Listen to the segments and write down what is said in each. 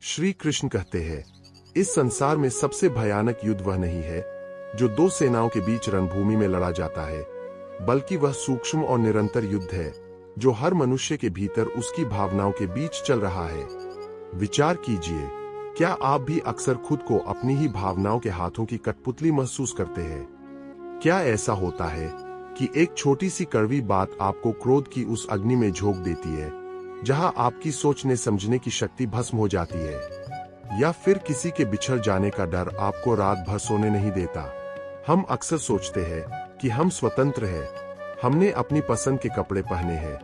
श्री कृष्ण कहते हैं, इस संसार में सबसे भयानक युद्ध वह नहीं है जो दो सेनाओं के बीच रणभूमि में लड़ा जाता है, बल्कि वह सूक्ष्म और निरंतर युद्ध है जो हर मनुष्य के भीतर उसकी भावनाओं के बीच चल रहा है। विचार कीजिए, क्या आप भी अक्सर खुद को अपनी ही भावनाओं के हाथों की कठपुतली महसूस करते हैं? क्या ऐसा होता है कि एक छोटी सी कड़वी बात आपको क्रोध की उस अग्नि में झोंक देती है जहां आपकी सोचने समझने की शक्ति भस्म हो जाती है? या फिर किसी के बिछड़ जाने का डर आपको रात भर सोने नहीं देता? हम अक्सर सोचते हैं कि हम स्वतंत्र हैं, हमने अपनी पसंद के कपड़े पहने हैं,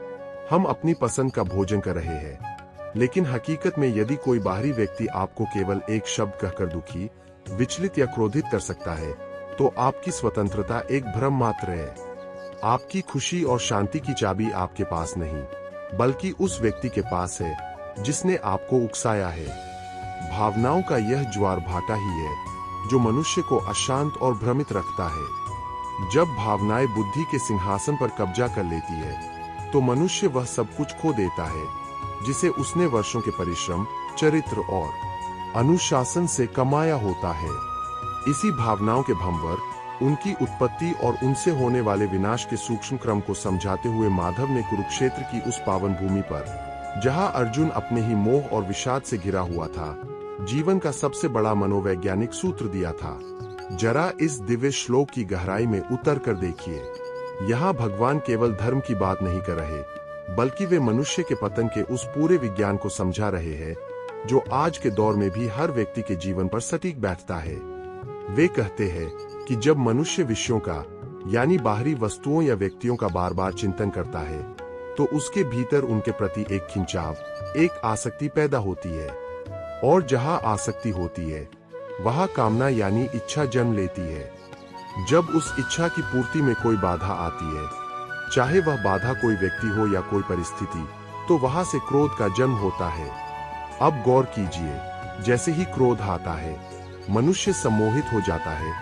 हम अपनी पसंद का भोजन कर रहे हैं, लेकिन हकीकत में यदि कोई बाहरी व्यक्ति आपको केवल एक शब्द कहकर दुखी, विचलित या क्रोधित कर सकता है, तो आपकी स्वतंत्रता एक भ्रम मात्र है। आपकी खुशी और शांति की चाबी आपके पास नहीं, बल्कि उस व्यक्ति के पास है जिसने आपको उकसाया है। भावनाओं का यह ज्वार भाटा ही है जो मनुष्य को अशांत और भ्रमित रखता है। जब भावनाएं बुद्धि के सिंहासन पर कब्जा कर लेती है, तो मनुष्य वह सब कुछ खो देता है जिसे उसने वर्षों के परिश्रम, चरित्र और अनुशासन से कमाया होता है। इसी भावनाओं के भंवर, उनकी उत्पत्ति और उनसे होने वाले विनाश के सूक्ष्म क्रम को समझाते हुए माधव ने कुरुक्षेत्र की उस पावन भूमि पर, जहां अर्जुन अपने ही मोह और विषाद से घिरा हुआ था, जीवन का सबसे बड़ा मनोवैज्ञानिक सूत्र दिया था। जरा इस दिव्य श्लोक की गहराई में उतर कर देखिए। यहाँ भगवान केवल धर्म की बात नहीं कर रहे, बल्कि वे मनुष्य के पतन के उस पूरे विज्ञान को समझा रहे हैं जो आज के दौर में भी हर व्यक्ति के जीवन पर सटीक बैठता है। वे कहते हैं कि जब मनुष्य विषयों का, यानी बाहरी वस्तुओं या व्यक्तियों का बार बार चिंतन करता है, तो उसके भीतर उनके प्रति एक खिंचाव, एक आसक्ति पैदा होती है। और जहां आसक्ति होती है, वहां कामना यानी इच्छा जन्म लेती है। जब उस इच्छा की पूर्ति में कोई बाधा आती है, चाहे वह बाधा कोई व्यक्ति हो या कोई परिस्थिति, तो वहां से क्रोध का जन्म होता है। अब गौर कीजिए, जैसे ही क्रोध आता है, मनुष्य सम्मोहित हो जाता है,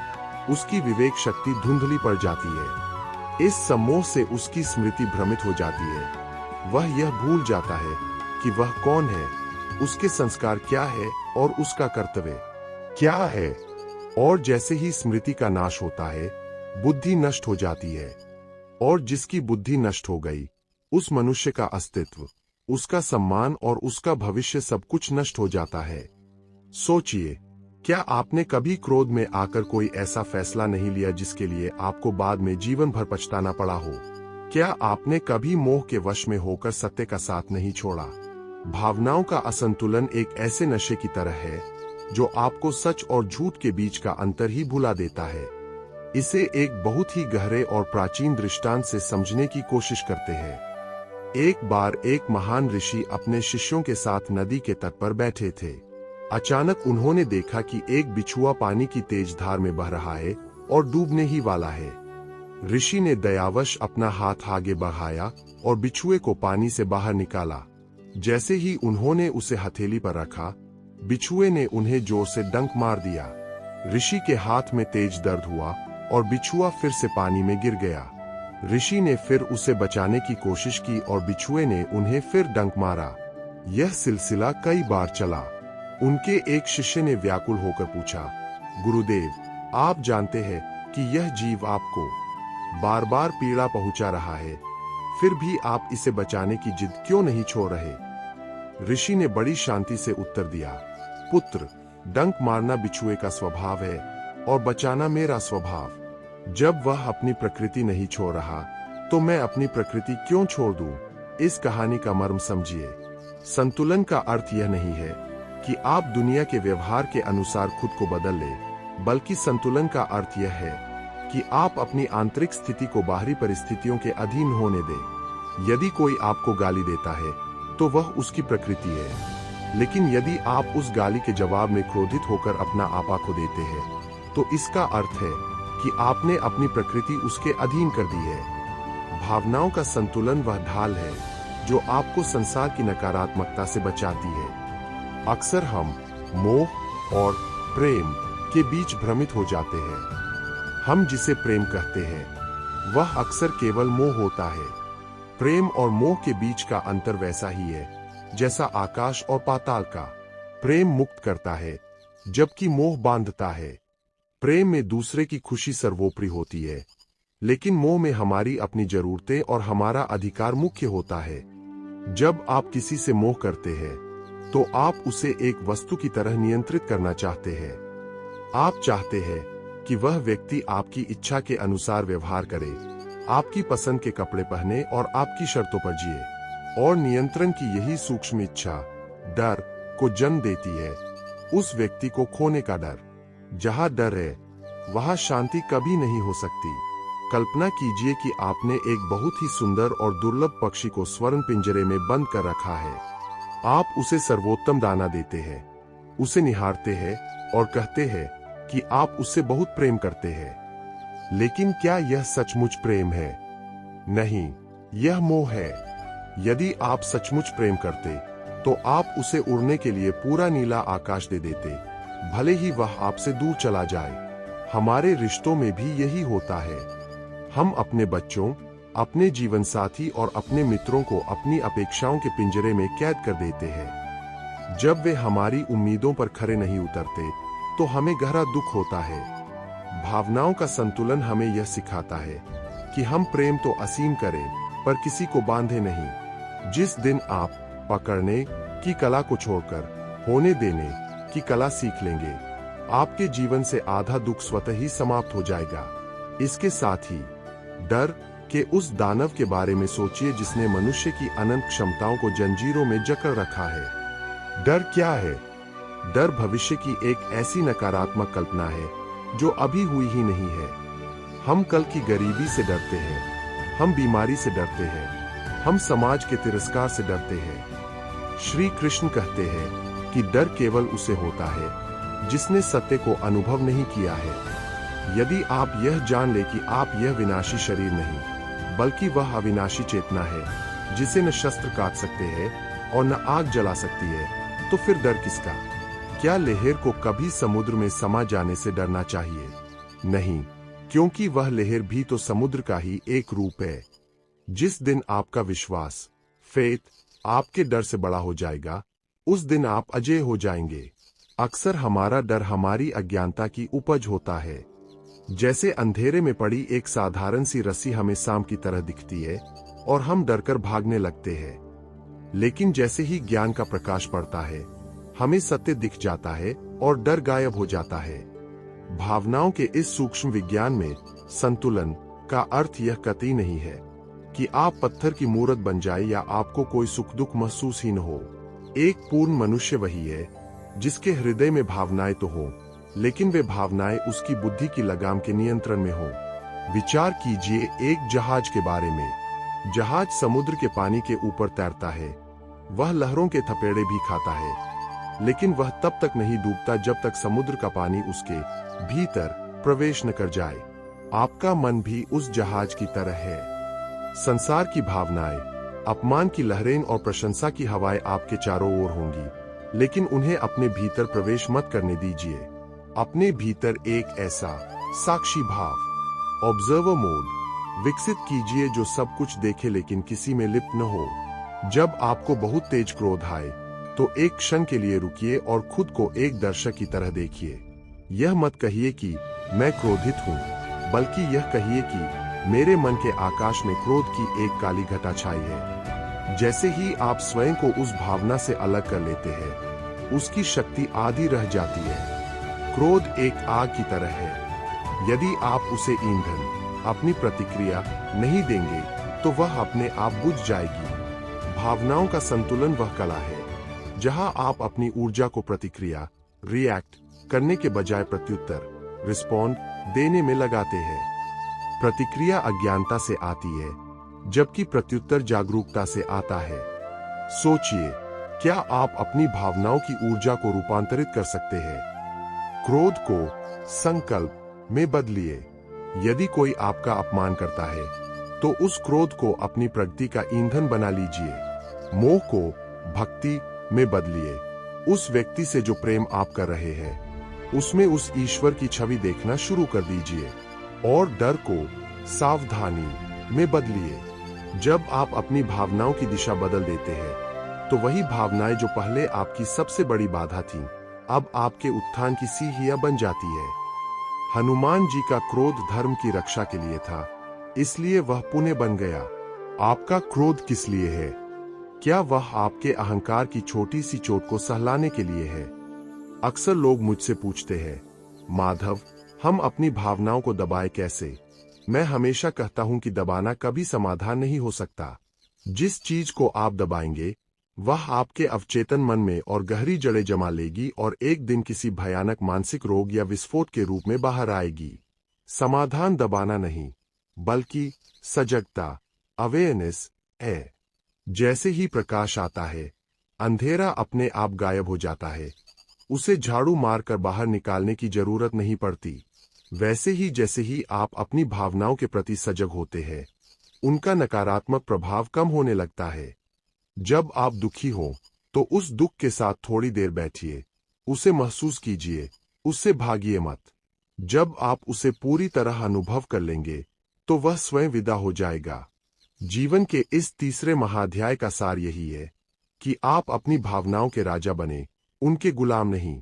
उसकी विवेक शक्ति धुंधली पड़ जाती है। इस सम्मोह से उसकी स्मृति भ्रमित हो जाती है। वह यह भूल जाता है कि वह कौन है, उसके संस्कार क्या है और उसका कर्तव्य क्या है। और जैसे ही स्मृति का नाश होता है, बुद्धि नष्ट हो जाती है। और जिसकी बुद्धि नष्ट हो गई, उस मनुष्य का अस्तित्व, उसका सम्मान और उसका भविष्य सब कुछ नष्ट हो जाता है। सोचिए, क्या आपने कभी क्रोध में आकर कोई ऐसा फैसला नहीं लिया जिसके लिए आपको बाद में जीवन भर पछताना पड़ा हो? क्या आपने कभी मोह के वश में होकर सत्य का साथ नहीं छोड़ा? भावनाओं का असंतुलन एक ऐसे नशे की तरह है जो आपको सच और झूठ के बीच का अंतर ही भुला देता है। इसे एक बहुत ही गहरे और प्राचीन दृष्टांत से समझने की कोशिश करते हैं। एक बार एक महान ऋषि अपने शिष्यों के साथ नदी के तट पर बैठे थे। अचानक उन्होंने देखा कि एक बिछुआ पानी की तेज धार में बह रहा है और डूबने ही वाला है। ऋषि ने दयावश अपना हाथ आगे बढ़ाया और बिछुए को पानी से बाहर निकाला। जैसे ही उन्होंने उसे हथेली पर रखा, बिछुए ने उन्हें जोर से डंक मार दिया। ऋषि के हाथ में तेज दर्द हुआ और बिछुआ फिर से पानी में गिर गया। ऋषि ने फिर उसे बचाने की कोशिश की और बिछुए ने उन्हें फिर डंक मारा। यह सिलसिला कई बार चला। उनके एक शिष्य ने व्याकुल होकर पूछा, गुरुदेव, आप जानते हैं कि यह जीव आपको बार बार पीड़ा पहुंचा रहा है, फिर भी आप इसे बचाने की जिद क्यों नहीं छोड़ रहे? ऋषि ने बड़ी शांति से उत्तर दिया, पुत्र, डंक मारना बिछुए का स्वभाव है और बचाना मेरा स्वभाव। जब वह अपनी प्रकृति नहीं छोड़ रहा, तो मैं अपनी प्रकृति क्यों छोड़ दूं? इस कहानी का मर्म समझिए। संतुलन का अर्थ यह नहीं है कि आप दुनिया के व्यवहार के अनुसार खुद को बदल लें, बल्कि संतुलन का अर्थ यह है कि आप अपनी आंतरिक स्थिति को बाहरी परिस्थितियों के अधीन होने दें। यदि कोई आपको गाली देता है, तो वह उसकी प्रकृति है, लेकिन यदि आप उस गाली के जवाब में क्रोधित होकर अपना आपा खो देते हैं, तो इसका अर्थ है कि आपने अपनी प्रकृति उसके अधीन कर दी है। भावनाओं का संतुलन वह ढाल है जो आपको संसार की नकारात्मकता से बचाती है। अक्सर हम मोह और प्रेम के बीच भ्रमित हो जाते हैं। हम जिसे प्रेम कहते हैं, वह अक्सर केवल मोह होता है। प्रेम और मोह के बीच का अंतर वैसा ही है जैसा आकाश और पाताल का। प्रेम मुक्त करता है, जबकि मोह बांधता है। प्रेम में दूसरे की खुशी सर्वोपरि होती है, लेकिन मोह में हमारी अपनी जरूरतें और हमारा अधिकार मुख्य होता है। जब आप किसी से मोह करते हैं, तो आप उसे एक वस्तु की तरह नियंत्रित करना चाहते हैं। आप चाहते हैं कि वह व्यक्ति आपकी इच्छा के अनुसार व्यवहार करे, आपकी पसंद के कपड़े पहने और आपकी शर्तों पर जिए। और नियंत्रण की यही सूक्ष्म इच्छा डर को जन्म देती है, उस व्यक्ति को खोने का डर। जहां डर है, वहां शांति कभी नहीं हो सकती। कल्पना कीजिए कि आपने एक बहुत ही सुंदर और दुर्लभ पक्षी को स्वर्ण पिंजरे में बंद कर रखा है। आप उसे सर्वोत्तम दाना देते हैं, उसे निहारते हैं और कहते हैं कि आप उससे बहुत प्रेम करते हैं। लेकिन क्या यह सचमुच प्रेम है? नहीं, यह मोह है। यदि आप सचमुच प्रेम करते, तो आप उसे उड़ने के लिए पूरा नीला आकाश दे देते, भले ही वह आपसे दूर चला जाए। हमारे रिश्तों में भी यही होता है। हम अपने बच्चों, अपने जीवन साथी और अपने मित्रों को अपनी अपेक्षाओं के पिंजरे में कैद कर देते हैं। जब वे हमारी उम्मीदों पर खरे नहीं उतरते, तो हमें गहरा दुख होता है। भावनाओं का संतुलन हमें यह सिखाता है कि हम प्रेम तो असीम करें, पर किसी को बांधे नहीं। जिस दिन आप पकड़ने की कला को छोड़कर होने देने की कला सीख लेंगे, आपके जीवन से आधा दुख स्वतः ही समाप्त हो जाएगा। इसके साथ ही डर के उस दानव के बारे में सोचिए जिसने मनुष्य की अनंत क्षमताओं को जंजीरों में जकड़ रखा है। डर क्या है? डर भविष्य की एक ऐसी नकारात्मक कल्पना है जो अभी हुई ही नहीं है। हम कल की गरीबी से डरते हैं, हम बीमारी से डरते हैं, हम समाज के तिरस्कार से डरते हैं। श्री कृष्ण कहते हैं कि डर केवल उसे होता है जिसने सत्य को अनुभव नहीं किया है। यदि आप यह जान ले कि आप यह विनाशी शरीर नहीं, बल्कि वह अविनाशी चेतना है जिसे न शस्त्र काट सकते हैं और न आग जला सकती है, तो फिर डर किसका? क्या लहर को कभी समुद्र में समा जाने से डरना चाहिए? नहीं, क्योंकि वह लहर भी तो समुद्र का ही एक रूप है। जिस दिन आपका विश्वास, फेथ, आपके डर से बड़ा हो जाएगा, उस दिन आप अजेय हो जाएंगे। अक्सर हमारा डर हमारी अज्ञानता की उपज होता है। जैसे अंधेरे में पड़ी एक साधारण सी रस्सी हमें सांप की तरह दिखती है और हम डरकर भागने लगते हैं। लेकिन जैसे ही ज्ञान का प्रकाश पड़ता है, हमें सत्य दिख जाता है और डर गायब हो जाता है। भावनाओं के इस सूक्ष्म विज्ञान में संतुलन का अर्थ यह कतई नहीं है कि आप पत्थर की मूर्त बन जाए या आपको कोई सुख दुख महसूस ही न हो। एक पूर्ण मनुष्य वही है जिसके हृदय में भावनाएं तो हो, लेकिन वे भावनाएं उसकी बुद्धि की लगाम के नियंत्रण में हो। विचार कीजिए एक जहाज के बारे में। जहाज समुद्र के पानी के ऊपर तैरता है, वह लहरों के थपेड़े भी खाता है, लेकिन वह तब तक नहीं डूबता जब तक समुद्र का पानी उसके भीतर प्रवेश न कर जाए। आपका मन भी उस जहाज की तरह है। संसार की भावनाएं, अपमान की लहरें और प्रशंसा की हवाएं आपके चारों ओर होंगी, लेकिन उन्हें अपने भीतर प्रवेश मत करने दीजिए। अपने भीतर एक ऐसा साक्षी भाव, ऑब्जर्वर मोड विकसित कीजिए जो सब कुछ देखे लेकिन किसी में लिप्त न हो। जब आपको बहुत तेज क्रोध आए, तो एक क्षण के लिए रुकिए और खुद को एक दर्शक की तरह देखिए। यह मत कहिए कि मैं क्रोधित हूं, बल्कि यह कहिए कि मेरे मन के आकाश में क्रोध की एक काली घटा छाई है। जैसे ही आप स्वयं को उस भावना से अलग कर लेते हैं, उसकी शक्ति आधी रह जाती है। क्रोध एक आग की तरह है। यदि आप उसे ईंधन, अपनी प्रतिक्रिया नहीं देंगे, तो वह अपने आप बुझ जाएगी। भावनाओं का संतुलन वह कला है जहां आप अपनी ऊर्जा को प्रतिक्रिया, रिएक्ट करने के बजाय प्रत्युत्तर, रिस्पॉन्ड देने में लगाते हैं। प्रतिक्रिया अज्ञानता से आती है, जबकि प्रत्युत्तर जागरूकता से आता है। सोचिए, क्या आप अपनी भावनाओं की ऊर्जा को रूपांतरित कर सकते हैं? क्रोध को संकल्प में बदलिए। यदि कोई आपका अपमान करता है, तो उस क्रोध को अपनी प्रगति का ईंधन बना लीजिए। मोह को भक्ति में बदलिए। उस व्यक्ति से जो प्रेम आप कर रहे हैं, उसमें उस ईश्वर की छवि देखना शुरू कर दीजिए। और डर को सावधानी में बदलिए। जब आप अपनी भावनाओं की दिशा बदल देते हैं, तो वही भावनाएं जो पहले आपकी सबसे बड़ी बाधा थीं, अब आपके उत्थान की सीढ़ियां बन जाती है। हनुमान जी का क्रोध धर्म की रक्षा के लिए था, इसलिए वह पुण्य बन गया। आपका क्रोध किस लिए है? क्या वह आपके अहंकार की छोटी सी चोट को सहलाने के लिए है? अक्सर लोग मुझसे पूछते हैं, माधव, हम अपनी भावनाओं को दबाए कैसे? मैं हमेशा कहता हूं कि दबाना कभी समाधान नहीं हो सकता। जिस चीज को आप दबाएंगे, वह आपके अवचेतन मन में और गहरी जड़ें जमा लेगी और एक दिन किसी भयानक मानसिक रोग या विस्फोट के रूप में बाहर आएगी। समाधान दबाना नहीं, बल्कि सजगता, अवेयरनेस है। जैसे ही प्रकाश आता है, अंधेरा अपने आप गायब हो जाता है। उसे झाड़ू मारकर बाहर निकालने की जरूरत नहीं पड़ती। वैसे ही जैसे ही आप अपनी भावनाओं के प्रति सजग होते हैं, उनका नकारात्मक प्रभाव कम होने लगता है। जब आप दुखी हो, तो उस दुख के साथ थोड़ी देर बैठिए, उसे महसूस कीजिए, उससे भागिए मत। जब आप उसे पूरी तरह अनुभव कर लेंगे, तो वह स्वयं विदा हो जाएगा। जीवन के इस तीसरे महाअध्याय का सार यही है कि आप अपनी भावनाओं के राजा बने, उनके गुलाम नहीं।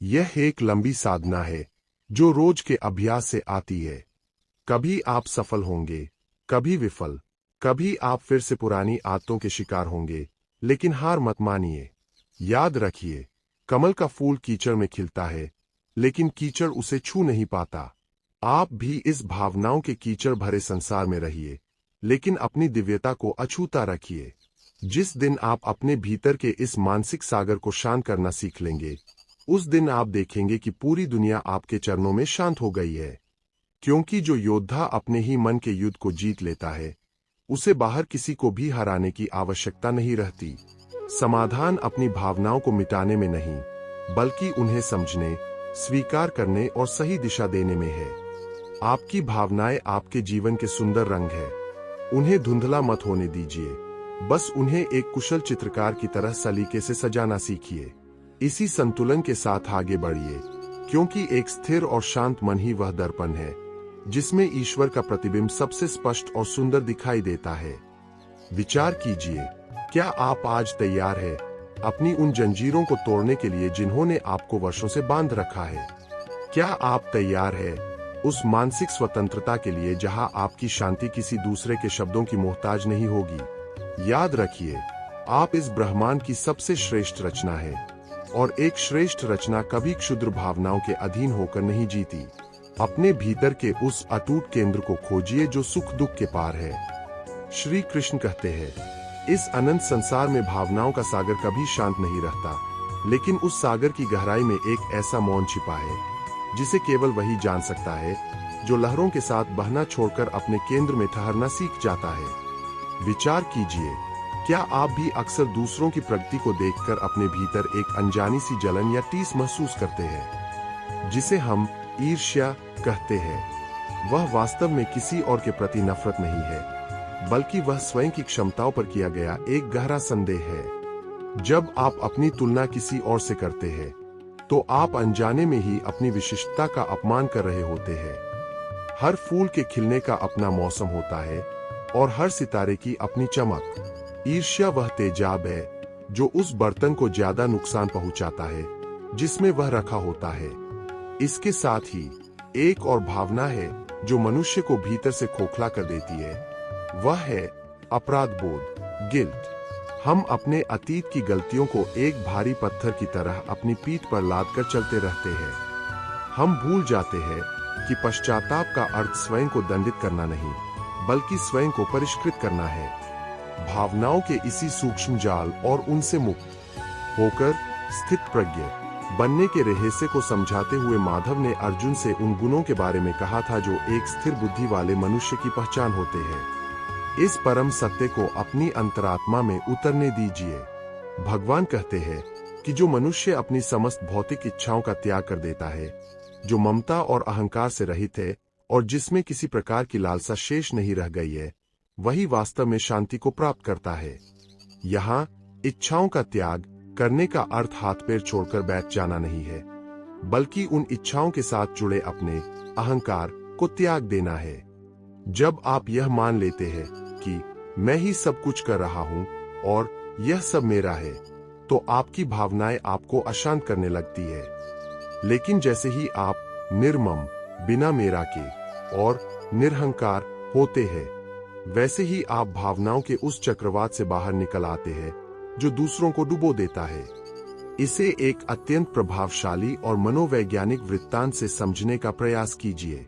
यह एक लंबी साधना है, जो रोज के अभ्यास से आती है। कभी आप सफल होंगे, कभी विफल, कभी आप फिर से पुरानी आदतों के शिकार होंगे, लेकिन हार मत मानिए। याद रखिए, कमल का फूल कीचड़ में खिलता है, लेकिन कीचड़ उसे छू नहीं पाता। आप भी इस भावनाओं के कीचड़ भरे संसार में रहिए, लेकिन अपनी दिव्यता को अछूता रखिए। जिस दिन आप अपने भीतर के इस मानसिक सागर को शांत करना सीख लेंगे, उस दिन आप देखेंगे कि पूरी दुनिया आपके चरणों में शांत हो गई है। क्योंकि जो योद्धा अपने ही मन के युद्ध को जीत लेता है, उसे बाहर किसी को भी हराने की आवश्यकता नहीं रहती। समाधान अपनी भावनाओं को मिटाने में नहीं, बल्कि उन्हें समझने, स्वीकार करने और सही दिशा देने में है। आपकी भावनाएं आपके जीवन के सुंदर रंग है। उन्हें धुंधला मत होने दीजिए, बस उन्हें एक कुशल चित्रकार की तरह सलीके से सजाना सीखिए। इसी संतुलन के साथ आगे बढ़िए, क्योंकि एक स्थिर और शांत मन ही वह दर्पण है, जिसमें ईश्वर का प्रतिबिंब सबसे स्पष्ट और सुंदर दिखाई देता है। विचार कीजिए, क्या आप आज तैयार हैं अपनी उन जंजीरों को तोड़ने के लिए जिन्होंने आपको वर्षों से बांध रखा है? क्या आप तैयार हैं उस मानसिक स्वतंत्रता के लिए जहां आपकी शांति किसी दूसरे के शब्दों की मोहताज नहीं होगी? याद रखिए, आप इस ब्रह्मांड की सबसे श्रेष्ठ रचना है, और एक श्रेष्ठ रचना कभी क्षुद्र भावनाओं के अधीन होकर नहीं जीती। अपने भीतर के उस अटूट केंद्र को खोजिए जो सुख दुख के पार है। श्री कृष्ण कहते हैं, इस अनंत संसार में भावनाओं का सागर कभी शांत नहीं रहता, लेकिन उस सागर की गहराई में एक ऐसा मौन छिपा है, जिसे केवल वही जान सकता है जो लहरों के साथ बहना छोड़कर अपने केंद्र में ठहरना सीख जाता है। विचार कीजिए, क्या आप भी अक्सर दूसरों की प्रगति को देखकर अपने भीतर एक अनजानी सी जलन या टीस महसूस करते हैं, जिसे हम ईर्ष्या कहते हैं? वह वास्तव में किसी और के प्रति नफरत नहीं है, बल्कि वह स्वयं की क्षमताओं पर किया गया एक गहरा संदेह है। जब आप अपनी तुलना किसी और से करते हैं, तो आप अनजाने में ही अपनी विशिष्टता का अपमान कर रहे होते हैं। हर फूल के खिलने का अपना मौसम होता है, और हर सितारे की अपनी चमक। ईर्ष्या वह तेजाब है जो उस बर्तन को ज्यादा नुकसान पहुंचाता है जिसमें वह रखा होता है। इसके साथ ही एक और भावना है जो मनुष्य को भीतर से खोखला कर देती है, वह है अपराध बोध, गिल्ट। हम अपने अतीत की गलतियों को एक भारी पत्थर की तरह अपनी पीठ पर लाद कर चलते रहते हैं। हम भूल जाते हैं कि पश्चाताप का अर्थ स्वयं को दंडित करना नहीं, बल्कि स्वयं को परिष्कृत करना है। भावनाओं के इसी सूक्ष्म जाल और उनसे मुक्त होकर स्थित प्रज्ञ बनने के रहस्य को समझाते हुए माधव ने अर्जुन से उन गुणों के बारे में कहा था जो एक स्थिर बुद्धि वाले मनुष्य की पहचान होते हैं। इस परम सत्य को अपनी अंतरात्मा में उतरने दीजिए। भगवान कहते हैं कि जो मनुष्य अपनी समस्त भौतिक इच्छाओं का त्याग कर देता है, जो ममता और अहंकार से रहित है और जिसमें किसी प्रकार की लालसा शेष नहीं रह गई है, वही वास्तव में शांति को प्राप्त करता है। यहाँ इच्छाओं का त्याग करने का अर्थ हाथ पैर छोड़कर बैठ जाना नहीं है, बल्कि उन इच्छाओं के साथ जुड़े अपने अहंकार को त्याग देना है। जब आप यह मान लेते हैं कि मैं ही सब कुछ कर रहा हूं और यह सब मेरा है, तो आपकी भावनाएं आपको अशांत करने लगती है। लेकिन जैसे ही आप निर्मम, बिना मेरा के और निरहंकार होते हैं, वैसे ही आप भावनाओं के उस चक्रवात से बाहर निकल आते हैं जो दूसरों को डुबो देता है। इसे एक अत्यंत प्रभावशाली और मनोवैज्ञानिक वृत्तांत से समझने का प्रयास कीजिए।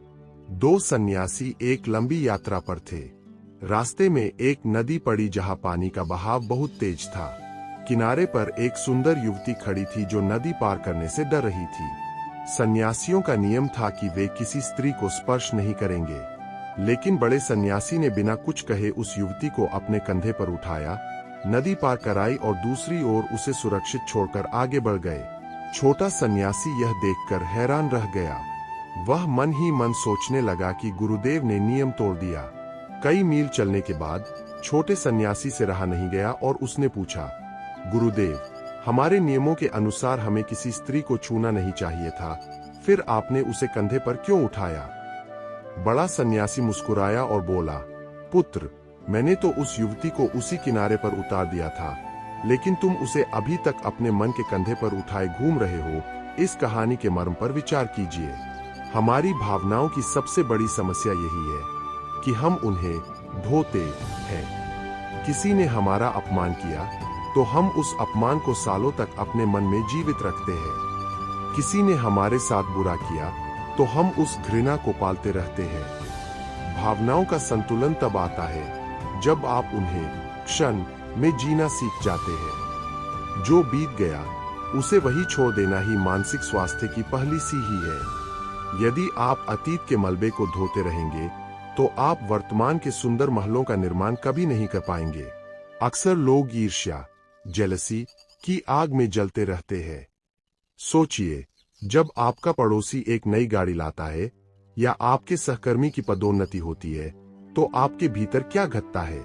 दो सन्यासी एक लंबी यात्रा पर थे। रास्ते में एक नदी पड़ी जहां पानी का बहाव बहुत तेज था। किनारे पर एक सुंदर युवती खड़ी थी जो नदी पार करने से डर रही थी। सन्यासियों का नियम था कि वे किसी स्त्री को स्पर्श नहीं करेंगे, लेकिन बड़े सन्यासी ने बिना कुछ कहे उस युवती को अपने कंधे पर उठाया, नदी पार कराई और दूसरी ओर उसे सुरक्षित छोड़कर आगे बढ़ गए। छोटा सन्यासी यह देखकर हैरान रह गया। वह मन ही मन सोचने लगा कि गुरुदेव ने नियम तोड़ दिया। कई मील चलने के बाद छोटे सन्यासी से रहा नहीं गया और उसने पूछा, गुरुदेव, हमारे नियमों के अनुसार हमें किसी स्त्री को छूना नहीं चाहिए था, फिर आपने उसे कंधे पर क्यों उठाया? बड़ा सन्यासी मुस्कुराया और बोला, पुत्र, मैंने तो उस युवती को उसी किनारे पर उतार दिया था, लेकिन तुम उसे अभी तक अपने मन के कंधे पर उठाए घूम रहे हो। इस कहानी के मर्म पर विचार कीजिए। हमारी भावनाओं की सबसे बड़ी समस्या यही है कि हम उन्हें ढोते हैं। किसी ने हमारा अपमान किया तो हम उस अपमान को सालों तक अपने मन में जीवित रखते हैं। किसी ने हमारे साथ बुरा किया तो हम उस घृणा को पालते रहते हैं। भावनाओं का संतुलन तब आता है जब आप उन्हें क्षण में जीना सीख जाते हैं। जो बीत गया उसे वही छोड़ देना ही मानसिक स्वास्थ्य की पहली सीढ़ी है। यदि आप अतीत के मलबे को धोते रहेंगे तो आप वर्तमान के सुंदर महलों का निर्माण कभी नहीं कर पाएंगे। अक्सर लोग ईर्ष्या, जेलसी की आग में जलते रहते हैं। सोचिए, जब आपका पड़ोसी एक नई गाड़ी लाता है या आपके सहकर्मी की पदोन्नति होती है, तो आपके भीतर क्या घटता है?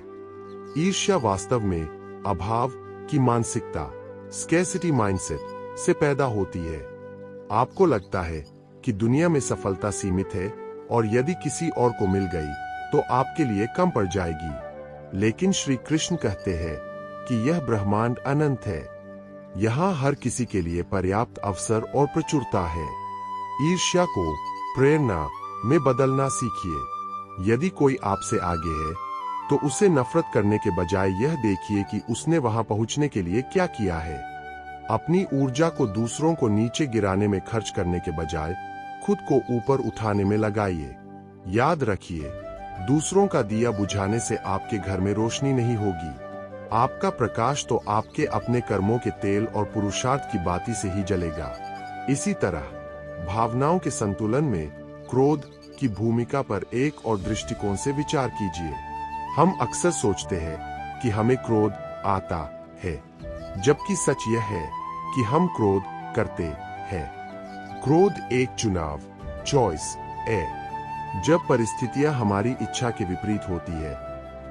ईर्ष्या वास्तव में अभाव की मानसिकता, स्कैर्सिटी माइंडसेट से पैदा होती है। आपको लगता है कि दुनिया में सफलता सीमित है और यदि किसी और को मिल गई तो आपके लिए कम पड़ जाएगी। लेकिन श्री कृष्ण कहते हैं कि यह ब्रह्मांड अनंत है। यहाँ हर किसी के लिए पर्याप्त अवसर और प्रचुरता है। ईर्ष्या को प्रेरणा में बदलना सीखिए। यदि कोई आपसे आगे है तो उसे नफरत करने के बजाय यह देखिए कि उसने वहां पहुंचने के लिए क्या किया है। अपनी ऊर्जा को दूसरों को नीचे गिराने में खर्च करने के बजाय खुद को ऊपर उठाने में लगाइए। याद रखिए, दूसरों का दिया बुझाने से आपके घर में रोशनी नहीं होगी। आपका प्रकाश तो आपके अपने कर्मों के तेल और पुरुषार्थ की बाती से ही जलेगा। इसी तरह भावनाओं के संतुलन में क्रोध की भूमिका पर एक और दृष्टिकोण से विचार कीजिए। हम अक्सर सोचते हैं कि हमें क्रोध आता है, जबकि सच यह है कि हम क्रोध करते हैं। क्रोध एक चुनाव, चॉइस है। जब परिस्थितियां हमारी इच्छा के विपरीत होती है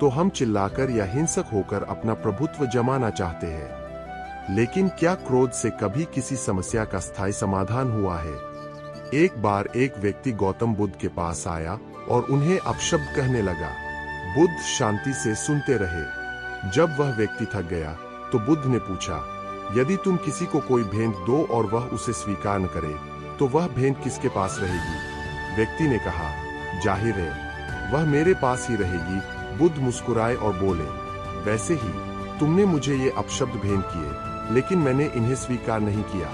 तो हम चिल्लाकर या हिंसक होकर अपना प्रभुत्व जमाना चाहते हैं। लेकिन क्या क्रोध से कभी किसी समस्या का स्थायी समाधान हुआ है? एक बार एक व्यक्ति गौतम बुद्ध के पास आया और उन्हें अपशब्द कहने लगा। बुद्ध शांति से सुनते रहे। जब वह व्यक्ति थक गया तो बुद्ध ने पूछा, यदि तुम किसी को कोई भेंट दो और वह उसे स्वीकार न करे तो वह भेंट किसके पास रहेगी? व्यक्ति ने कहा, जाहिर है वह मेरे पास ही रहेगी। बुद्ध मुस्कुराए और बोले, वैसे ही तुमने मुझे ये अपशब्द भेंट किए, लेकिन मैंने इन्हें स्वीकार नहीं किया।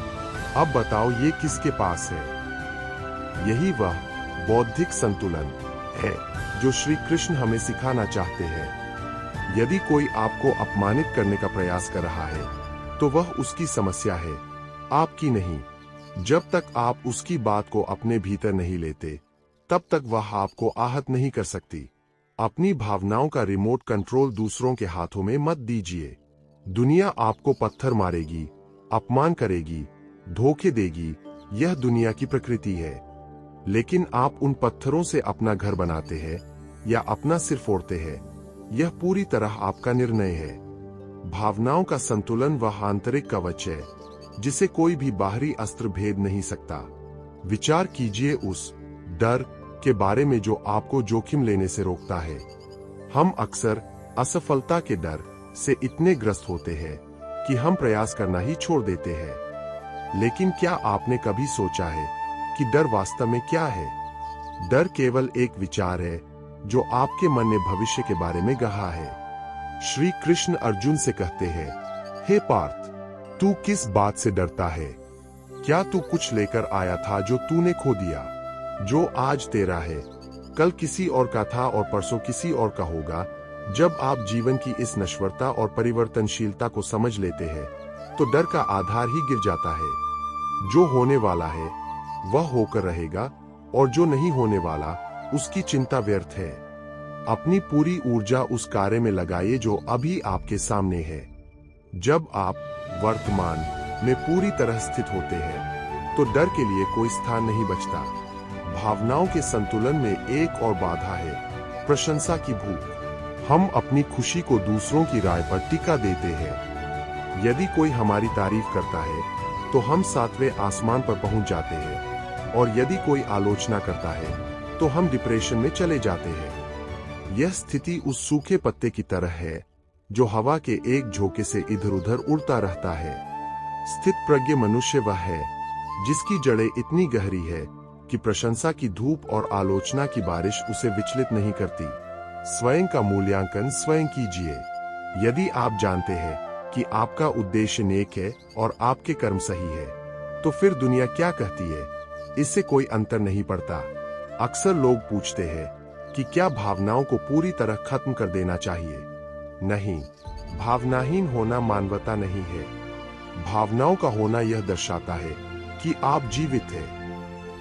अब बताओ ये किसके पास है? यही वह बौद्धिक संतुलन है जो श्री कृष्ण हमें सिखाना चाहते हैं। यदि कोई आपको अपमानित करने का प्रयास कर रहा है तो वह उसकी समस्या है, आपकी नहीं। जब तक आप उसकी बात को अपने भीतर नहीं लेते, तब तक वह आपको आहत नहीं कर सकती। अपनी भावनाओं का रिमोट कंट्रोल दूसरों के हाथों में मत दीजिए। दुनिया आपको पत्थर मारेगी, अपमान करेगी, धोखे देगी, यह दुनिया की प्रकृति है। लेकिन आप उन पत्थरों से अपना घर बनाते हैं या अपना सिर फोड़ते हैं, यह पूरी तरह आपका निर्णय है। भावनाओं का संतुलन वह आंतरिक कवच है जिसे कोई भी बाहरी अस्त्र भेद नहीं सकता। विचार कीजिए उस डर के बारे में जो आपको जोखिम लेने से रोकता है। हम अक्सर असफलता के डर, से इतने ग्रस्त होते हैं कि हम प्रयास करना ही छोड़ देते हैं। लेकिन क्या आपने कभी सोचा है कि डर वास्तव में क्या है? डर केवल एक विचार है जो आपके मन ने भविष्य के बारे में कहा है। श्री कृष्ण अर्जुन से कहते हैं, हे पार्थ, तू किस बात से डरता है? क्या तू कुछ लेकर आया था जो तूने खो दिया? जो आज तेरा है कल किसी और का था और परसों किसी और का होगा। जब आप जीवन की इस नश्वरता और परिवर्तनशीलता को समझ लेते हैं तो डर का आधार ही गिर जाता है। जो होने वाला है वह होकर रहेगा और जो नहीं होने वाला उसकी चिंता व्यर्थ है। अपनी पूरी ऊर्जा उस कार्य में लगाइए जो अभी आपके सामने है। जब आप वर्तमान में पूरी तरह स्थित होते हैं तो डर के लिए कोई स्थान नहीं बचता। भावनाओं के संतुलन में एक और बाधा है, प्रशंसा की भूख। हम अपनी खुशी को दूसरों की राय पर टिका देते हैं। यदि कोई हमारी तारीफ करता है तो हम 7वें आसमान पर पहुंच जाते हैं, और यदि कोई आलोचना करता है तो हम डिप्रेशन में चले जाते हैं। यह स्थिति उस सूखे पत्ते की तरह है जो हवा के एक झोंके से इधर-उधर उड़ता रहता है। स्थित प्रज्ञ मनुष्य वह है जिसकी जड़ें इतनी गहरी है कि प्रशंसा की धूप और आलोचना की बारिश उसे विचलित नहीं करती। स्वयं का मूल्यांकन स्वयं कीजिए। यदि आप जानते हैं कि आपका उद्देश्य नेक है और आपके कर्म सही है, तो फिर दुनिया क्या कहती है, इससे कोई अंतर नहीं पड़ता। अक्सर लोग पूछते हैं कि क्या भावनाओं को पूरी तरह खत्म कर देना चाहिए? नहीं, भावनाहीन होना मानवता नहीं है। भावनाओं का होना यह दर्शाता है कि आप जीवित हैं,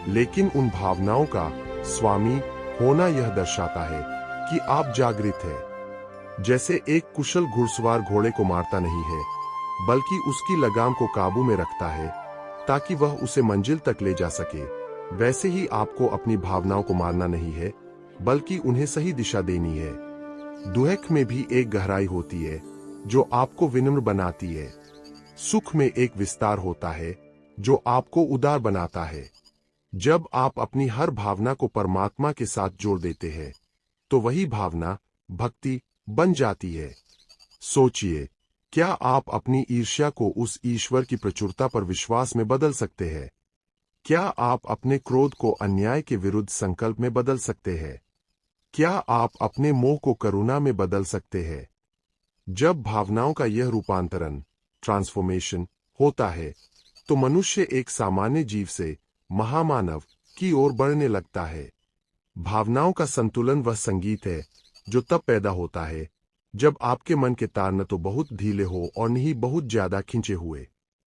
लेकिन उन भावनाओं का स्वामी होना यह दर्शाता है कि आप जागृत हैं। जैसे एक कुशल घुड़सवार घोड़े को मारता नहीं है, बल्कि उसकी लगाम को काबू में रखता है ताकि वह उसे मंजिल तक ले जा सके, वैसे ही आपको अपनी भावनाओं को मारना नहीं है, बल्कि उन्हें सही दिशा देनी है। दुख में भी एक गहराई होती है जो आपको विनम्र बनाती है। सुख में एक विस्तार होता है जो आपको उदार बनाता है। जब आप अपनी हर भावना को परमात्मा के साथ जोड़ देते हैं तो वही भावना भक्ति बन जाती है। सोचिए, क्या आप अपनी ईर्ष्या को उस ईश्वर की प्रचुरता पर विश्वास में बदल सकते हैं? क्या आप अपने क्रोध को अन्याय के विरुद्ध संकल्प में बदल सकते हैं? क्या आप अपने मोह को करुणा में बदल सकते हैं? जब भावनाओं का यह रूपांतरण ट्रांसफॉर्मेशन होता है तो मनुष्य एक सामान्य जीव से महामानव की ओर बढ़ने लगता है। भावनाओं का संतुलन वह संगीत है जो तब पैदा होता है जब आपके मन के तार न तो बहुत ढीले हो और न ही बहुत ज्यादा खिंचे हुए।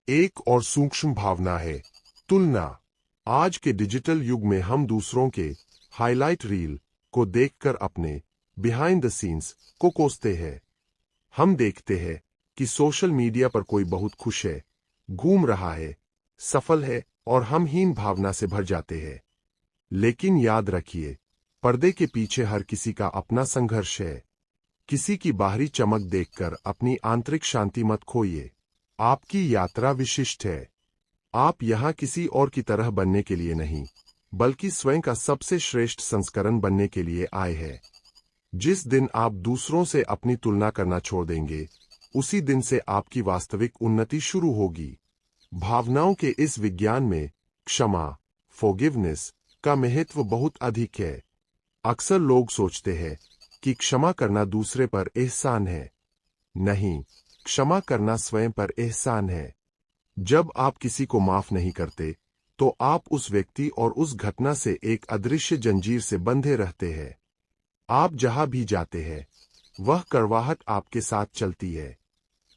एक और सूक्ष्म भावना है तुलना। आज के डिजिटल युग में हम दूसरों के हाइलाइट रील को देखकर अपने बिहाइंड द सीन्स को कोसते हैं। हम देखते हैं कि सोशल मीडिया पर कोई बहुत खुश है, घूम रहा है, सफल है, और हम हीन भावना से भर जाते हैं। लेकिन याद रखिए, पर्दे के पीछे हर किसी का अपना संघर्ष है। किसी की बाहरी चमक देखकर अपनी आंतरिक शांति मत खोइए। आपकी यात्रा विशिष्ट है। आप यहाँ किसी और की तरह बनने के लिए नहीं, बल्कि स्वयं का सबसे श्रेष्ठ संस्करण बनने के लिए आए हैं। जिस दिन आप दूसरों से अपनी तुलना करना छोड़ देंगे, उसी दिन से आपकी वास्तविक उन्नति शुरू होगी। भावनाओं के इस विज्ञान में क्षमा, फॉरगिवनेस का महत्व बहुत अधिक है। अक्सर लोग सोचते हैं कि क्षमा करना दूसरे पर एहसान है। नहीं, क्षमा करना स्वयं पर एहसान है। जब आप किसी को माफ नहीं करते, तो आप उस व्यक्ति और उस घटना से एक अदृश्य जंजीर से बंधे रहते हैं। आप जहां भी जाते हैं, वह कड़वाहट आपके साथ चलती है।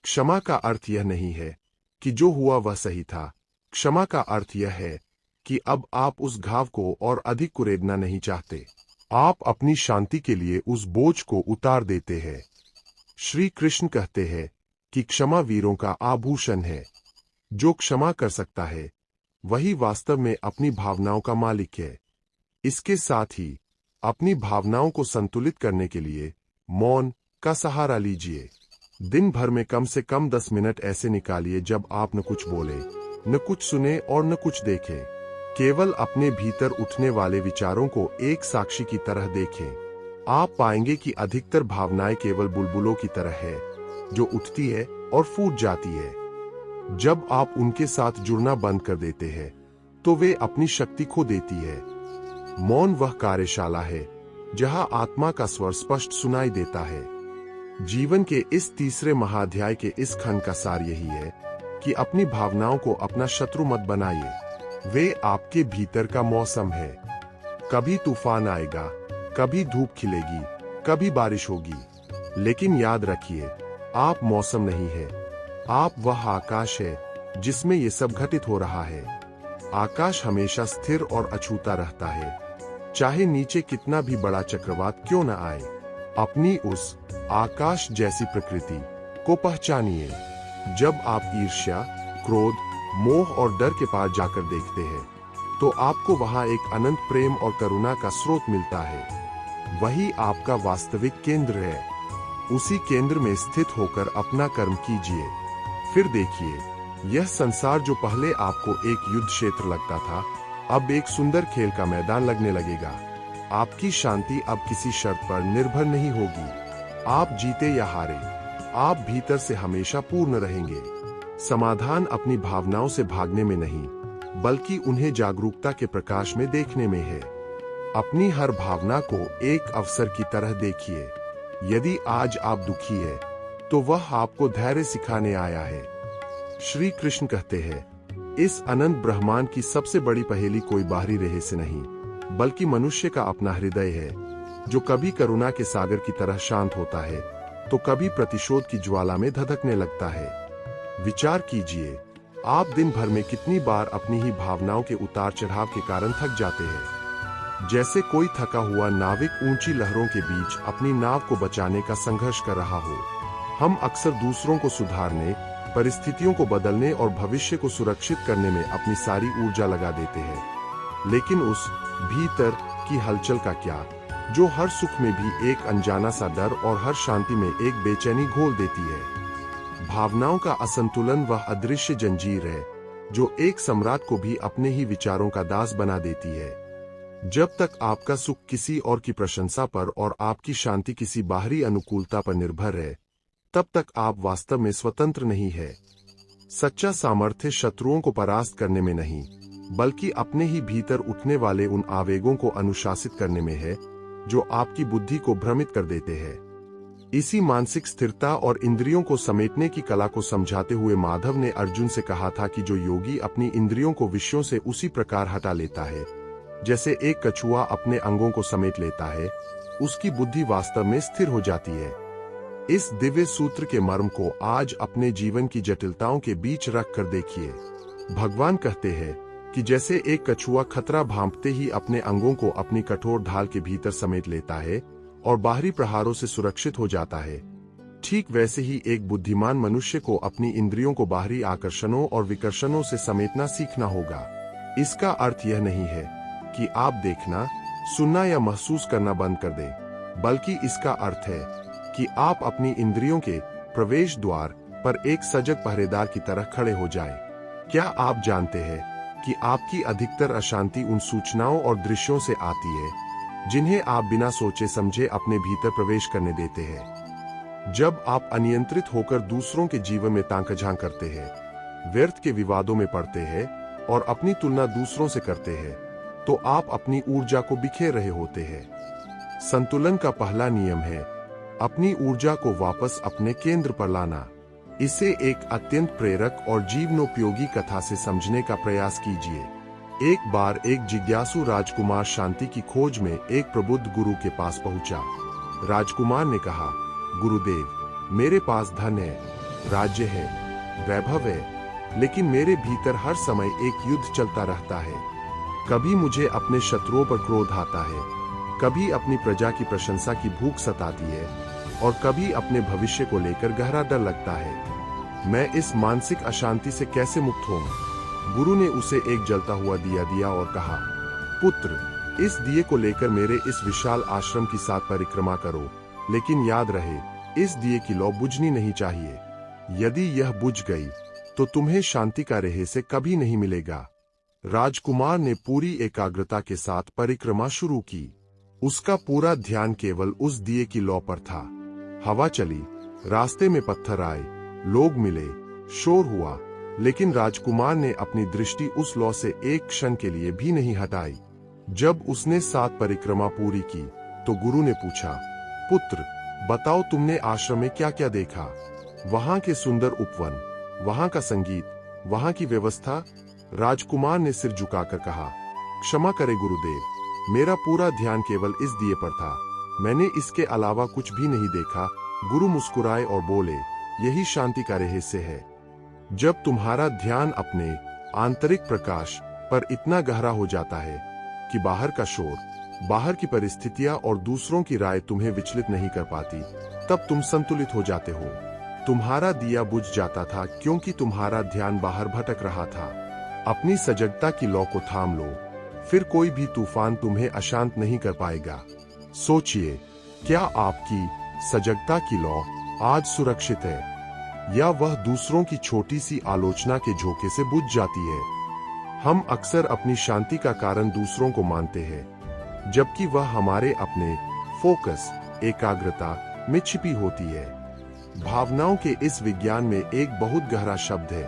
क्षमा का अर्थ यह नहीं है कि जो हुआ वह सही था। क्षमा का अर्थ यह है कि अब आप उस घाव को और अधिक कुरेदना नहीं चाहते। आप अपनी शांति के लिए उस बोझ को उतार देते हैं। श्री कृष्ण कहते हैं कि क्षमा वीरों का आभूषण है। जो क्षमा कर सकता है, वही वास्तव में अपनी भावनाओं का मालिक है। इसके साथ ही अपनी भावनाओं को संतुलित करने के लिए मौन का सहारा लीजिए। दिन भर में कम से कम 10 मिनट ऐसे निकालिए जब आप न कुछ बोले, न कुछ सुने और न कुछ देखें। केवल अपने भीतर उठने वाले विचारों को एक साक्षी की तरह देखें। आप पाएंगे कि अधिकतर भावनाएं केवल बुलबुलों की तरह है, जो उठती है और फूट जाती है। जब आप उनके साथ जुड़ना बंद कर देते हैं तो वे अपनी शक्ति खो देती है। मौन वह कार्यशाला है जहां आत्मा का स्वर स्पष्ट सुनाई देता है। जीवन के इस तीसरे महाअध्याय के इस खंड का सार यही है कि अपनी भावनाओं को अपना शत्रु मत बनाइए। वे आपके भीतर का मौसम है। कभी तूफान आएगा, कभी धूप खिलेगी, कभी बारिश होगी, लेकिन याद रखिए, आप मौसम नहीं है, आप वह आकाश है जिसमें ये सब घटित हो रहा है। आकाश हमेशा स्थिर और अछूता रहता है, चाहे नीचे कितना भी बड़ा चक्रवात क्यों न आए। अपनी उस आकाश जैसी प्रकृति को पहचानिए। जब आप ईर्ष्या, क्रोध, मोह और डर के पार जाकर देखते हैं तो आपको वहां एक अनंत प्रेम और करुणा का स्रोत मिलता है। वही आपका वास्तविक केंद्र है। उसी केंद्र में स्थित होकर अपना कर्म कीजिए। फिर देखिए, यह संसार जो पहले आपको एक युद्ध क्षेत्र लगता था, अब एक सुंदर खेल का मैदान लगने लगेगा। आपकी शांति अब किसी शर्त पर निर्भर नहीं होगी। आप जीते या हारे, आप भीतर से हमेशा पूर्ण रहेंगे। समाधान अपनी भावनाओं से भागने में नहीं, बल्कि उन्हें जागरूकता के प्रकाश में देखने में है। अपनी हर भावना को एक अवसर की तरह देखिए। यदि आज आप दुखी है तो वह आपको धैर्य सिखाने आया है। श्री कृष्ण कहते हैं, इस अनंत ब्रह्मांड की सबसे बड़ी पहेली कोई बाहरी रहस्य नहीं, बल्कि मनुष्य का अपना हृदय है, जो कभी करुणा के सागर की तरह शांत होता है तो कभी प्रतिशोध की ज्वाला में धधकने लगता है। विचार कीजिए, आप दिन भर में कितनी बार अपनी ही भावनाओं के उतार चढ़ाव के कारण थक जाते हैं। जैसे कोई थका हुआ नाविक ऊंची लहरों के बीच अपनी नाव को बचाने का संघर्ष कर रहा हो। हम अक्सर दूसरों को सुधारने, परिस्थितियों को बदलने और भविष्य को सुरक्षित करने में अपनी सारी ऊर्जा लगा देते हैं, लेकिन उस भीतर की हलचल का क्या, जो हर सुख में भी एक अनजाना सा डर और हर शांति में एक बेचैनी घोल देती है। भावनाओं का असंतुलन वह अदृश्य जंजीर है जो एक सम्राट को भी अपने ही विचारों का दास बना देती है। जब तक आपका सुख किसी और की प्रशंसा पर और आपकी शांति किसी बाहरी अनुकूलता पर निर्भर है, तब तक आप वास्तव में स्वतंत्र नहीं है। सच्चा सामर्थ्य शत्रुओं को परास्त करने में नहीं, बल्कि अपने ही भीतर उठने वाले उन आवेगों को अनुशासित करने में है जो आपकी बुद्धि को भ्रमित कर देते हैं। इसी मानसिक स्थिरता और इंद्रियों को समेटने की कला को समझाते हुए माधव ने अर्जुन से कहा था कि जो योगी अपनी इंद्रियों को विषयों से उसी प्रकार हटा लेता है जैसे एक कछुआ अपने अंगों को समेट लेता है, उसकी बुद्धि वास्तव में स्थिर हो जाती है। इस दिव्य सूत्र के मर्म को आज अपने जीवन की जटिलताओं के बीच रख कर देखिए। भगवान कहते हैं कि जैसे एक कछुआ खतरा भांपते ही अपने अंगों को अपनी कठोर ढाल के भीतर समेट लेता है और बाहरी प्रहारों से सुरक्षित हो जाता है, ठीक वैसे ही एक बुद्धिमान मनुष्य को अपनी इंद्रियों को बाहरी आकर्षणों और विकर्षणों से समेटना सीखना होगा। इसका अर्थ यह नहीं है कि आप देखना, सुनना या महसूस करना बंद कर दें, बल्कि इसका अर्थ है कि आप अपनी इंद्रियों के प्रवेश द्वार पर एक सजग पहरेदार की तरह खड़े हो जाएं। क्या आप जानते हैं कि आपकी अधिकतर अशांति उन सूचनाओं और दृश्यों से आती है जिन्हें आप बिना सोचे समझे अपने भीतर प्रवेश करने देते हैं? जब आप अनियंत्रित होकर दूसरों के जीवन में ताक-झांक करते हैं, व्यर्थ के विवादों में पड़ते हैं और अपनी तुलना दूसरों से करते हैं, तो आप अपनी ऊर्जा को बिखेर रहे होते हैं। संतुलन का पहला नियम है अपनी ऊर्जा को वापस अपने केंद्र पर लाना। इसे एक अत्यंत प्रेरक और जीवनोपयोगी कथा से समझने का प्रयास कीजिए। एक बार एक जिज्ञासु राजकुमार शांति की खोज में एक प्रबुद्ध गुरु के पास पहुंचा। राजकुमार ने कहा, गुरुदेव, मेरे पास धन है, राज्य है, वैभव है, लेकिन मेरे भीतर हर समय एक युद्ध चलता रहता है। कभी मुझे अपने शत्रुओं पर क्रोध आता है, कभी अपनी प्रजा की प्रशंसा की भूख सताती है और कभी अपने भविष्य को लेकर गहरा डर लगता है। मैं इस मानसिक अशांति से कैसे मुक्त हूँ? गुरु ने उसे एक जलता हुआ दिया दिया और कहा, पुत्र, इस दिए को लेकर मेरे इस विशाल आश्रम की 7 परिक्रमा करो, लेकिन याद रहे, इस दिए की लौ बुझनी नहीं चाहिए। यदि यह बुझ गई तो तुम्हें शांति का रहस्य कभी नहीं मिलेगा। राजकुमार ने पूरी एकाग्रता के साथ परिक्रमा शुरू की। उसका पूरा ध्यान केवल उस दिए की लौ पर था। हवा चली, रास्ते में पत्थर आए, लोग मिले, शोर हुआ, लेकिन राजकुमार ने अपनी दृष्टि उस लौ से एक क्षण के लिए भी नहीं हटाई। जब उसने 7 परिक्रमा पूरी की तो गुरु ने पूछा, पुत्र, बताओ तुमने आश्रम में क्या क्या देखा? वहां के सुंदर उपवन, वहां का संगीत, वहां की व्यवस्था? राजकुमार ने सिर झुकाकर कहा, क्षमा करे गुरुदेव, मेरा पूरा ध्यान केवल इस दिए पर था, मैंने इसके अलावा कुछ भी नहीं देखा। गुरु मुस्कुराए और बोले, यही शांति का रहस्य है। जब तुम्हारा ध्यान अपने आंतरिक प्रकाश पर इतना गहरा हो जाता है कि बाहर का शोर, बाहर की परिस्थितियां और दूसरों की राय तुम्हें विचलित नहीं कर पाती, तब तुम संतुलित हो जाते हो। तुम्हारा दिया बुझ जाता था क्योंकि तुम्हारा ध्यान बाहर भटक रहा था। अपनी सजगता की लौ को थाम लो, फिर कोई भी तूफान तुम्हें अशांत नहीं कर पाएगा। सोचिए, क्या आपकी सजगता की लौ आज सुरक्षित है, या वह दूसरों की छोटी सी आलोचना के झोंके से बुझ जाती है? हम अक्सर अपनी शांति का कारण दूसरों को मानते हैं, जबकि वह हमारे अपने फोकस, एकाग्रता में छिपी होती है। भावनाओं के इस विज्ञान में एक बहुत गहरा शब्द है,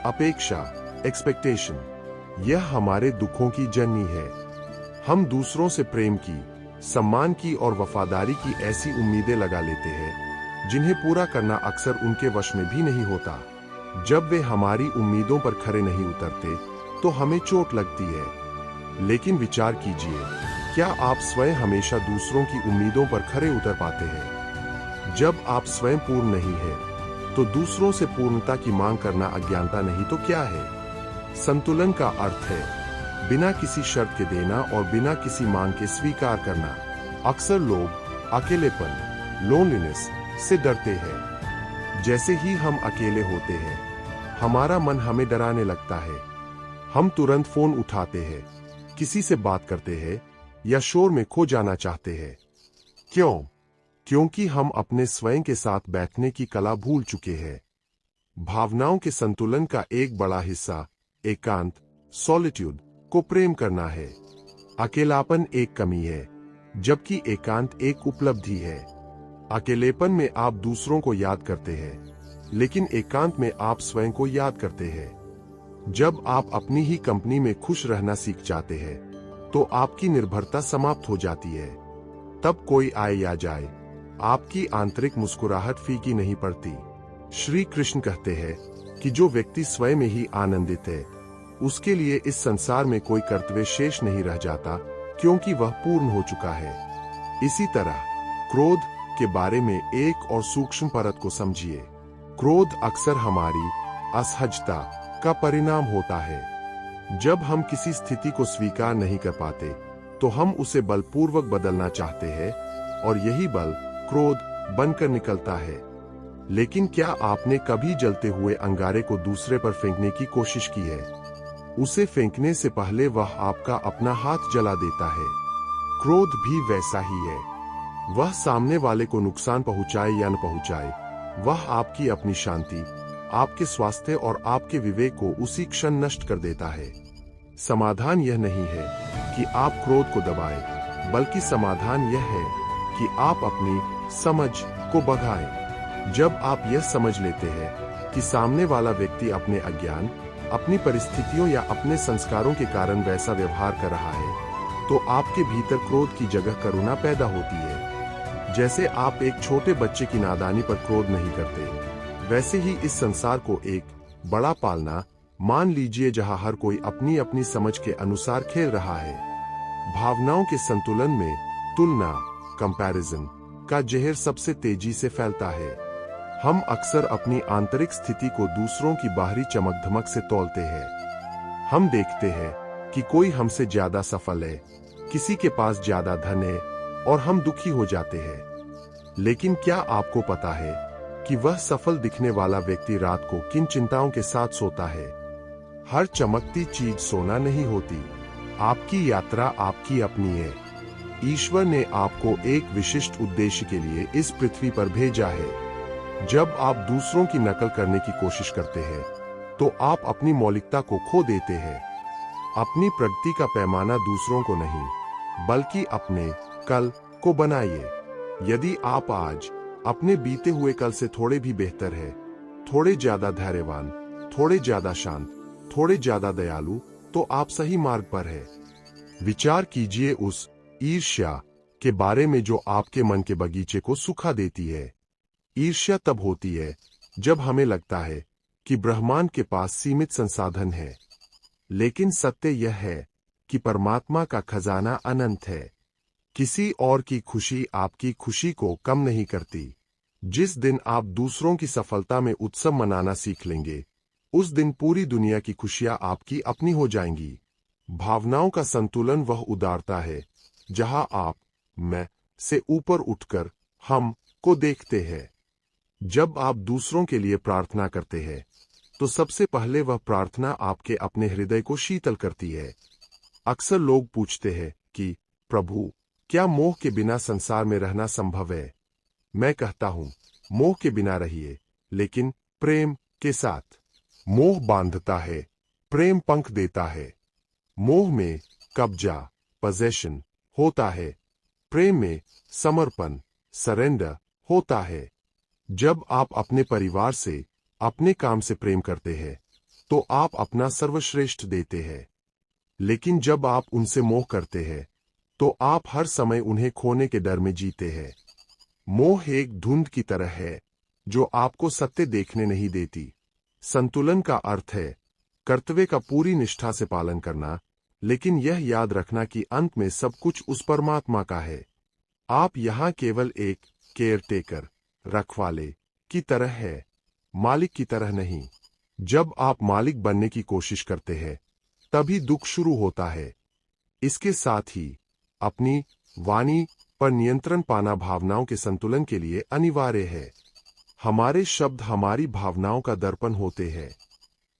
अपेक्षा, एक्सपेक्टेशन। यह हमारे दुखों की जननी है। हम दूसरों से प्रेम की, सम्मान की और वफादारी की ऐसी उम्मीदें लगा लेते हैं जिन्हें पूरा करना अक्सर उनके वश में भी नहीं होता। जब वे हमारी उम्मीदों पर खरे नहीं उतरते तो हमें चोट लगती है। लेकिन विचार कीजिए, क्या आप स्वयं हमेशा दूसरों की उम्मीदों पर खरे उतर पाते हैं? जब आप स्वयं पूर्ण नहीं हैं, तो दूसरों से पूर्णता की मांग करना अज्ञानता नहीं तो क्या है? संतुलन का अर्थ है बिना किसी शर्त के देना और बिना किसी मांग के स्वीकार करना। अक्सर लोग अकेलेपन, लोनलीनेस से डरते हैं। जैसे ही हम अकेले होते हैं, हमारा मन हमें डराने लगता है। हम तुरंत फोन उठाते हैं, किसी से बात करते हैं या शोर में खो जाना चाहते हैं। क्यों? क्योंकि हम अपने स्वयं के साथ बैठने की कला भूल चुके हैं। भावनाओं के संतुलन का एक बड़ा हिस्सा एकांत, सॉलिट्यूड को प्रेम करना है। अकेलापन एक कमी है, जबकि एकांत एक उपलब्धि है। अकेलेपन में आप दूसरों को याद करते हैं, लेकिन एकांत में आप स्वयं को याद करते हैं। जब आप अपनी ही कंपनी में खुश रहना सीख जाते हैं, तो आपकी निर्भरता समाप्त हो जाती है। तब कोई आए या जाए, आपकी आंतरिक मुस्कुराहट फीकी नहीं पड़ती। श्री कृष्ण कहते हैं कि जो व्यक्ति स्वयं में ही आनंदित है, उसके लिए इस संसार में कोई कर्तव्य शेष नहीं रह जाता, क्योंकि वह पूर्ण हो चुका है। इसी तरह क्रोध के बारे में एक और सूक्ष्म परत को समझिए। क्रोध अक्सर हमारी असहजता का परिणाम होता है। जब हम किसी स्थिति को स्वीकार नहीं कर पाते, तो हम उसे बलपूर्वक बदलना चाहते हैं, और यही बल क्रोध बनकर निकलता है। लेकिन क्या आपने कभी जलते हुए अंगारे को दूसरे पर फेंकने की कोशिश की है? उसे फेंकने से पहले वह आपका अपना हाथ जला देता है। क्रोध भी वैसा ही है। वह सामने वाले को नुकसान पहुंचाए या न पहुंचाए, वह आपकी अपनी शांति, आपके स्वास्थ्य और आपके विवेक को उसी क्षण नष्ट कर देता है। समाधान यह नहीं है कि आप क्रोध को दबाएं, बल्कि समाधान यह है कि आप अपनी समझ को बढ़ाएं। जब आप यह समझ लेते हैं कि सामने वाला व्यक्ति अपने अज्ञान, अपनी परिस्थितियों या अपने संस्कारों के कारण वैसा व्यवहार कर रहा है, तो आपके भीतर क्रोध की जगह करुणा पैदा होती है। जैसे आप एक छोटे बच्चे की नादानी पर क्रोध नहीं करते, वैसे ही इस संसार को एक बड़ा पालना मान लीजिए जहां हर कोई अपनी अपनी समझ के अनुसार खेल रहा है। भावनाओं के संतुलन में तुलना, कंपैरिजन का जहर सबसे तेजी से फैलता है। हम अक्सर अपनी आंतरिक स्थिति को दूसरों की बाहरी चमक धमक से तौलते हैं। हम देखते हैं कि कोई हमसे ज्यादा सफल है, किसी के पास ज्यादा धन है, और हम दुखी हो जाते हैं। लेकिन क्या आपको पता है कि वह सफल दिखने वाला व्यक्ति रात को किन चिंताओं के साथ सोता है? हर चमकती चीज सोना नहीं होती। आपकी यात्रा आपकी अपनी है। ईश्वर ने आपको एक विशिष्ट उद्देश्य के लिए इस पृथ्वी पर भेजा है। जब आप दूसरों की नकल करने की कोशिश करते हैं, तो आप अपनी मौलिकता को खो देते हैं। अपनी प्रगति का पैमाना दूसरों को नहीं, बल्कि अपने कल को बनाइए। यदि आप आज अपने बीते हुए कल से थोड़े भी बेहतर है, थोड़े ज्यादा धैर्यवान, थोड़े ज्यादा शांत, थोड़े ज्यादा दयालु, तो आप सही मार्ग पर है। विचार कीजिए उस ईर्ष्या के बारे में जो आपके मन के बगीचे को सुखा देती है। ईर्ष्या तब होती है जब हमें लगता है कि ब्रह्मांड के पास सीमित संसाधन है, लेकिन सत्य यह है कि परमात्मा का खजाना अनंत है। किसी और की खुशी आपकी खुशी को कम नहीं करती। जिस दिन आप दूसरों की सफलता में उत्सव मनाना सीख लेंगे, उस दिन पूरी दुनिया की खुशियां आपकी अपनी हो जाएंगी। भावनाओं का संतुलन वह उदारता है जहां आप मैं से ऊपर उठकर हम को देखते हैं। जब आप दूसरों के लिए प्रार्थना करते हैं, तो सबसे पहले वह प्रार्थना आपके अपने हृदय को शीतल करती है। अक्सर लोग पूछते हैं कि प्रभु, क्या मोह के बिना संसार में रहना संभव है? मैं कहता हूं, मोह के बिना रहिए, लेकिन प्रेम के साथ। मोह बांधता है, प्रेम पंख देता है। मोह में कब्जा पोजेशन होता है, प्रेम में समर्पण सरेंडर होता है। जब आप अपने परिवार से, अपने काम से प्रेम करते हैं, तो आप अपना सर्वश्रेष्ठ देते हैं। लेकिन जब आप उनसे मोह करते हैं, तो आप हर समय उन्हें खोने के डर में जीते हैं। मोह एक धुंध की तरह है जो आपको सत्य देखने नहीं देती। संतुलन का अर्थ है कर्तव्य का पूरी निष्ठा से पालन करना, लेकिन यह याद रखना कि अंत में सब कुछ उस परमात्मा का है। आप यहां केवल एक केयरटेकर रखवाले की तरह है, मालिक की तरह नहीं। जब आप मालिक बनने की कोशिश करते हैं, तभी दुख शुरू होता है। इसके साथ ही अपनी वाणी पर नियंत्रण पाना भावनाओं के संतुलन के लिए अनिवार्य है। हमारे शब्द हमारी भावनाओं का दर्पण होते हैं।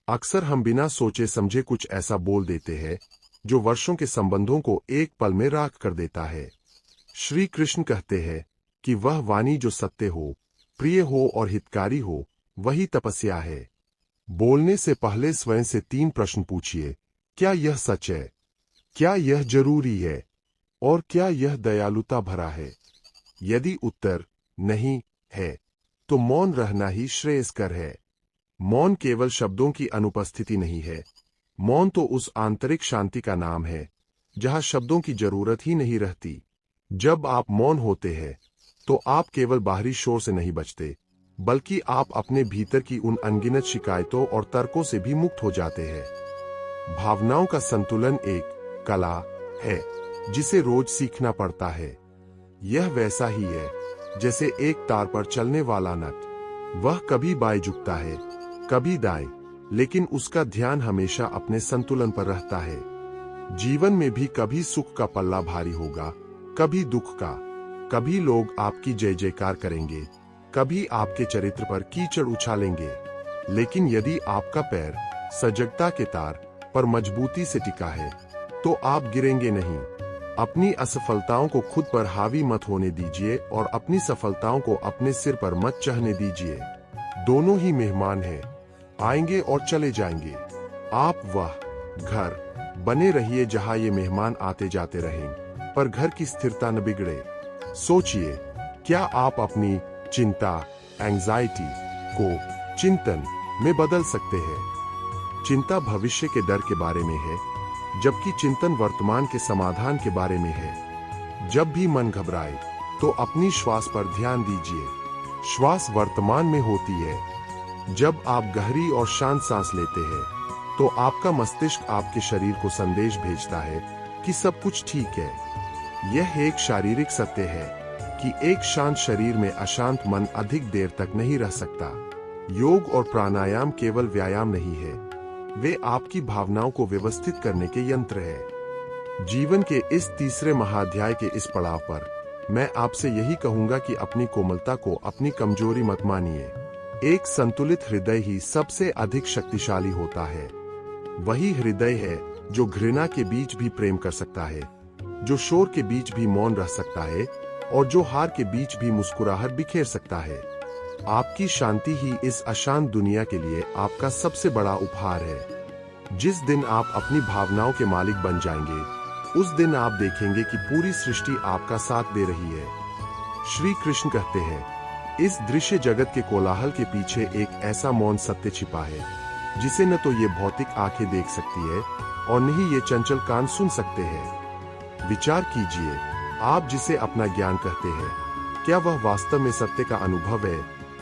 अक्सर हम बिना सोचे समझे कुछ ऐसा बोल देते हैं जो वर्षों के संबंधों को एक पल में राख कर देता है। श्री कृष्ण कहते हैं कि वह वाणी जो सत्य हो, प्रिय हो और हितकारी हो, वही तपस्या है। बोलने से पहले स्वयं से 3 प्रश्न पूछिए। क्या यह सच है? क्या यह जरूरी है? और क्या यह दयालुता भरा है? यदि उत्तर नहीं है, तो मौन रहना ही श्रेयस्कर है। मौन केवल शब्दों की अनुपस्थिति नहीं है। मौन तो उस आंतरिक शांति का नाम है जहां शब्दों की जरूरत ही नहीं रहती। जब आप मौन होते हैं, तो आप केवल बाहरी शोर से नहीं बचते, बल्कि आप अपने भीतर की उन अनगिनत शिकायतों और तर्कों से भी मुक्त हो जाते हैं। भावनाओं का संतुलन एक कला है जिसे रोज सीखना पड़ता है। यह वैसा ही है जैसे एक तार पर चलने वाला नट। वह कभी बाएं झुकता है, कभी दाएं, लेकिन उसका ध्यान हमेशा अपने संतुलन पर रहता है। जीवन में भी कभी सुख का पल्ला भारी होगा, कभी दुख का। कभी लोग आपकी जय जयकार करेंगे, कभी आपके चरित्र पर कीचड़ उछालेंगे। लेकिन यदि आपका पैर सजगता के तार पर मजबूती से टिका है, तो आप गिरेंगे नहीं। अपनी असफलताओं को खुद पर हावी मत होने दीजिए और अपनी सफलताओं को अपने सिर पर मत चढ़ने दीजिए। दोनों ही मेहमान हैं, आएंगे और चले जाएंगे। आप वह घर बने रहिए जहां ये मेहमान आते जाते रहें, पर घर की स्थिरता न बिगड़े। सोचिए, क्या आप अपनी चिंता एंजाइटी को चिंतन में बदल सकते हैं? चिंता भविष्य के डर के बारे में है, जबकि चिंतन वर्तमान के समाधान के बारे में है। जब भी मन घबराए, तो अपनी श्वास पर ध्यान दीजिए। श्वास वर्तमान में होती है। जब आप गहरी और शांत सांस लेते हैं, तो आपका मस्तिष्क आपके शरीर को संदेश भेजता है कि सब कुछ ठीक है। यह एक शारीरिक सत्य है कि एक शांत शरीर में अशांत मन अधिक देर तक नहीं रह सकता। योग और प्राणायाम केवल व्यायाम नहीं है, वे आपकी भावनाओं को व्यवस्थित करने के यंत्र है। जीवन के इस तीसरे महाअध्याय के इस पड़ाव पर मैं आपसे यही कहूंगा कि अपनी कोमलता को अपनी कमजोरी मत मानिए। एक संतुलित हृदय ही सबसे अधिक शक्तिशाली होता है। वही हृदय है जो घृणा के बीच भी प्रेम कर सकता है, जो शोर के बीच भी मौन रह सकता है और जो हार के बीच भी मुस्कुराहट बिखेर सकता है। आपकी शांति ही इस अशांत दुनिया के लिए आपका सबसे बड़ा उपहार है। जिस दिन आप अपनी भावनाओं के मालिक बन जाएंगे, उस दिन आप देखेंगे कि पूरी सृष्टि आपका साथ दे रही है। श्री कृष्ण कहते हैं इस दृश्य जगत के कोलाहल के पीछे एक ऐसा मौन सत्य छिपा है जिसे न तो ये भौतिक आंखें देख सकती है और न ही ये चंचल कान सुन सकते हैं। विचार कीजिए, आप जिसे अपना ज्ञान कहते हैं, क्या वह वास्तव में सत्य का अनुभव है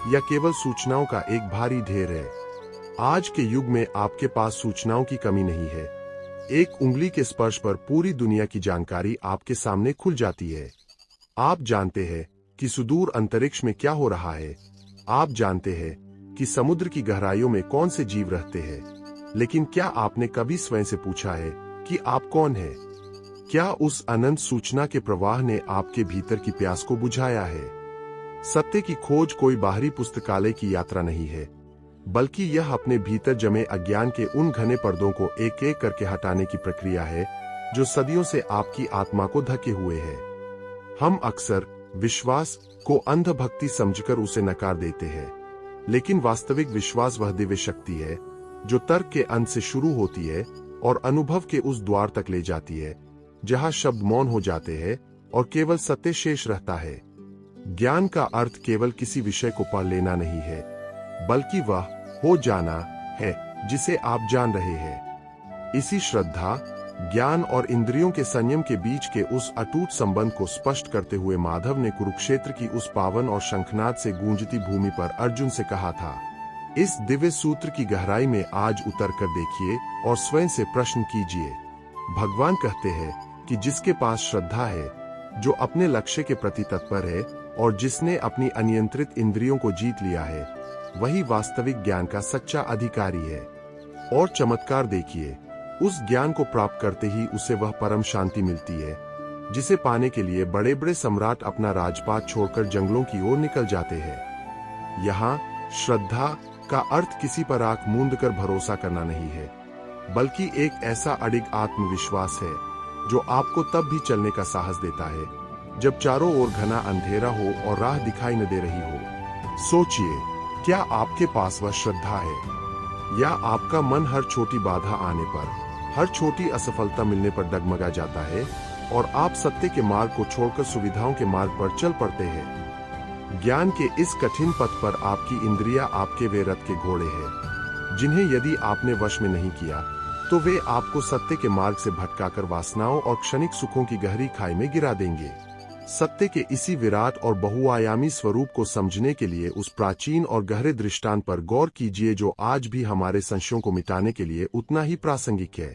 या केवल सूचनाओं का एक भारी ढेर है? आज के युग में आपके पास सूचनाओं की कमी नहीं है। एक उंगली के स्पर्श पर पूरी दुनिया की जानकारी आपके सामने खुल जाती है। आप जानते हैं कि सुदूर अंतरिक्ष में क्या हो रहा है। आप जानते हैं कि समुद्र की गहराइयों में कौन से जीव रहते हैं। लेकिन क्या आपने कभी स्वयं से पूछा है कि आप कौन हैं? क्या उस अनंत सूचना के प्रवाह ने आपके भीतर की प्यास को बुझाया है? सत्य की खोज कोई बाहरी पुस्तकालय की यात्रा नहीं है, बल्कि यह अपने भीतर जमे अज्ञान के उन घने पर्दों को एक एक करके हटाने की प्रक्रिया है जो सदियों से आपकी आत्मा को ढके हुए है। हम अक्सर विश्वास को अंधभक्ति समझकर उसे नकार देते हैं, लेकिन वास्तविक विश्वास वह दिव्य शक्ति है जो तर्क के अंत से शुरू होती है और अनुभव के उस द्वार तक ले जाती है जहां शब्द मौन हो जाते हैं और केवल सत्य शेष रहता है। ज्ञान का अर्थ केवल किसी विषय को पढ़ लेना नहीं है, बल्कि वह हो जाना है जिसे आप जान रहे हैं। इसी श्रद्धा, ज्ञान और इंद्रियों के संयम के बीच के उस अटूट संबंध को स्पष्ट करते हुए माधव ने कुरुक्षेत्र की उस पावन और शंखनाद से गूंजती भूमि पर अर्जुन से कहा था, इस दिव्य सूत्र की गहराई में आज उतर कर देखिए और स्वयं से प्रश्न कीजिए। भगवान कहते हैं कि जिसके पास श्रद्धा है, जो अपने लक्ष्य के प्रति तत्पर है और जिसने अपनी अनियंत्रित इंद्रियों को जीत लिया है, वही वास्तविक ज्ञान का सच्चा अधिकारी है। और चमत्कार देखिए, उस ज्ञान को प्राप्त करते ही उसे वह परम शांति मिलती है जिसे पाने के लिए बड़े बड़े सम्राट अपना राजपाट छोड़कर जंगलों की ओर निकल जाते हैं। यहाँ श्रद्धा का अर्थ किसी पर आंख मूंद कर भरोसा करना नहीं है, बल्कि एक ऐसा अडिग आत्मविश्वास है जो आपको तब भी चलने का साहस देता है जब चारों ओर घना अंधेरा हो और राह दिखाई न दे रही हो। सोचिए, क्या आपके पास वह श्रद्धा है, या आपका मन हर छोटी बाधा आने पर, हर छोटी असफलता मिलने पर डगमगा जाता है और आप सत्य के मार्ग को छोड़कर सुविधाओं के मार्ग पर चल पड़ते हैं? ज्ञान के इस कठिन पथ पर आपकी इंद्रियां आपके वे रथ के घोड़े हैं जिन्हें यदि आपने वश में नहीं किया तो वे आपको सत्य के मार्ग से भटकाकर वासनाओं और क्षणिक सुखों की गहरी खाई में गिरा देंगे। सत्य के इसी विराट और बहुआयामी स्वरूप को समझने के लिए उस प्राचीन और गहरे दृष्टांत पर गौर कीजिए जो आज भी हमारे संशयों को मिटाने के लिए उतना ही प्रासंगिक है।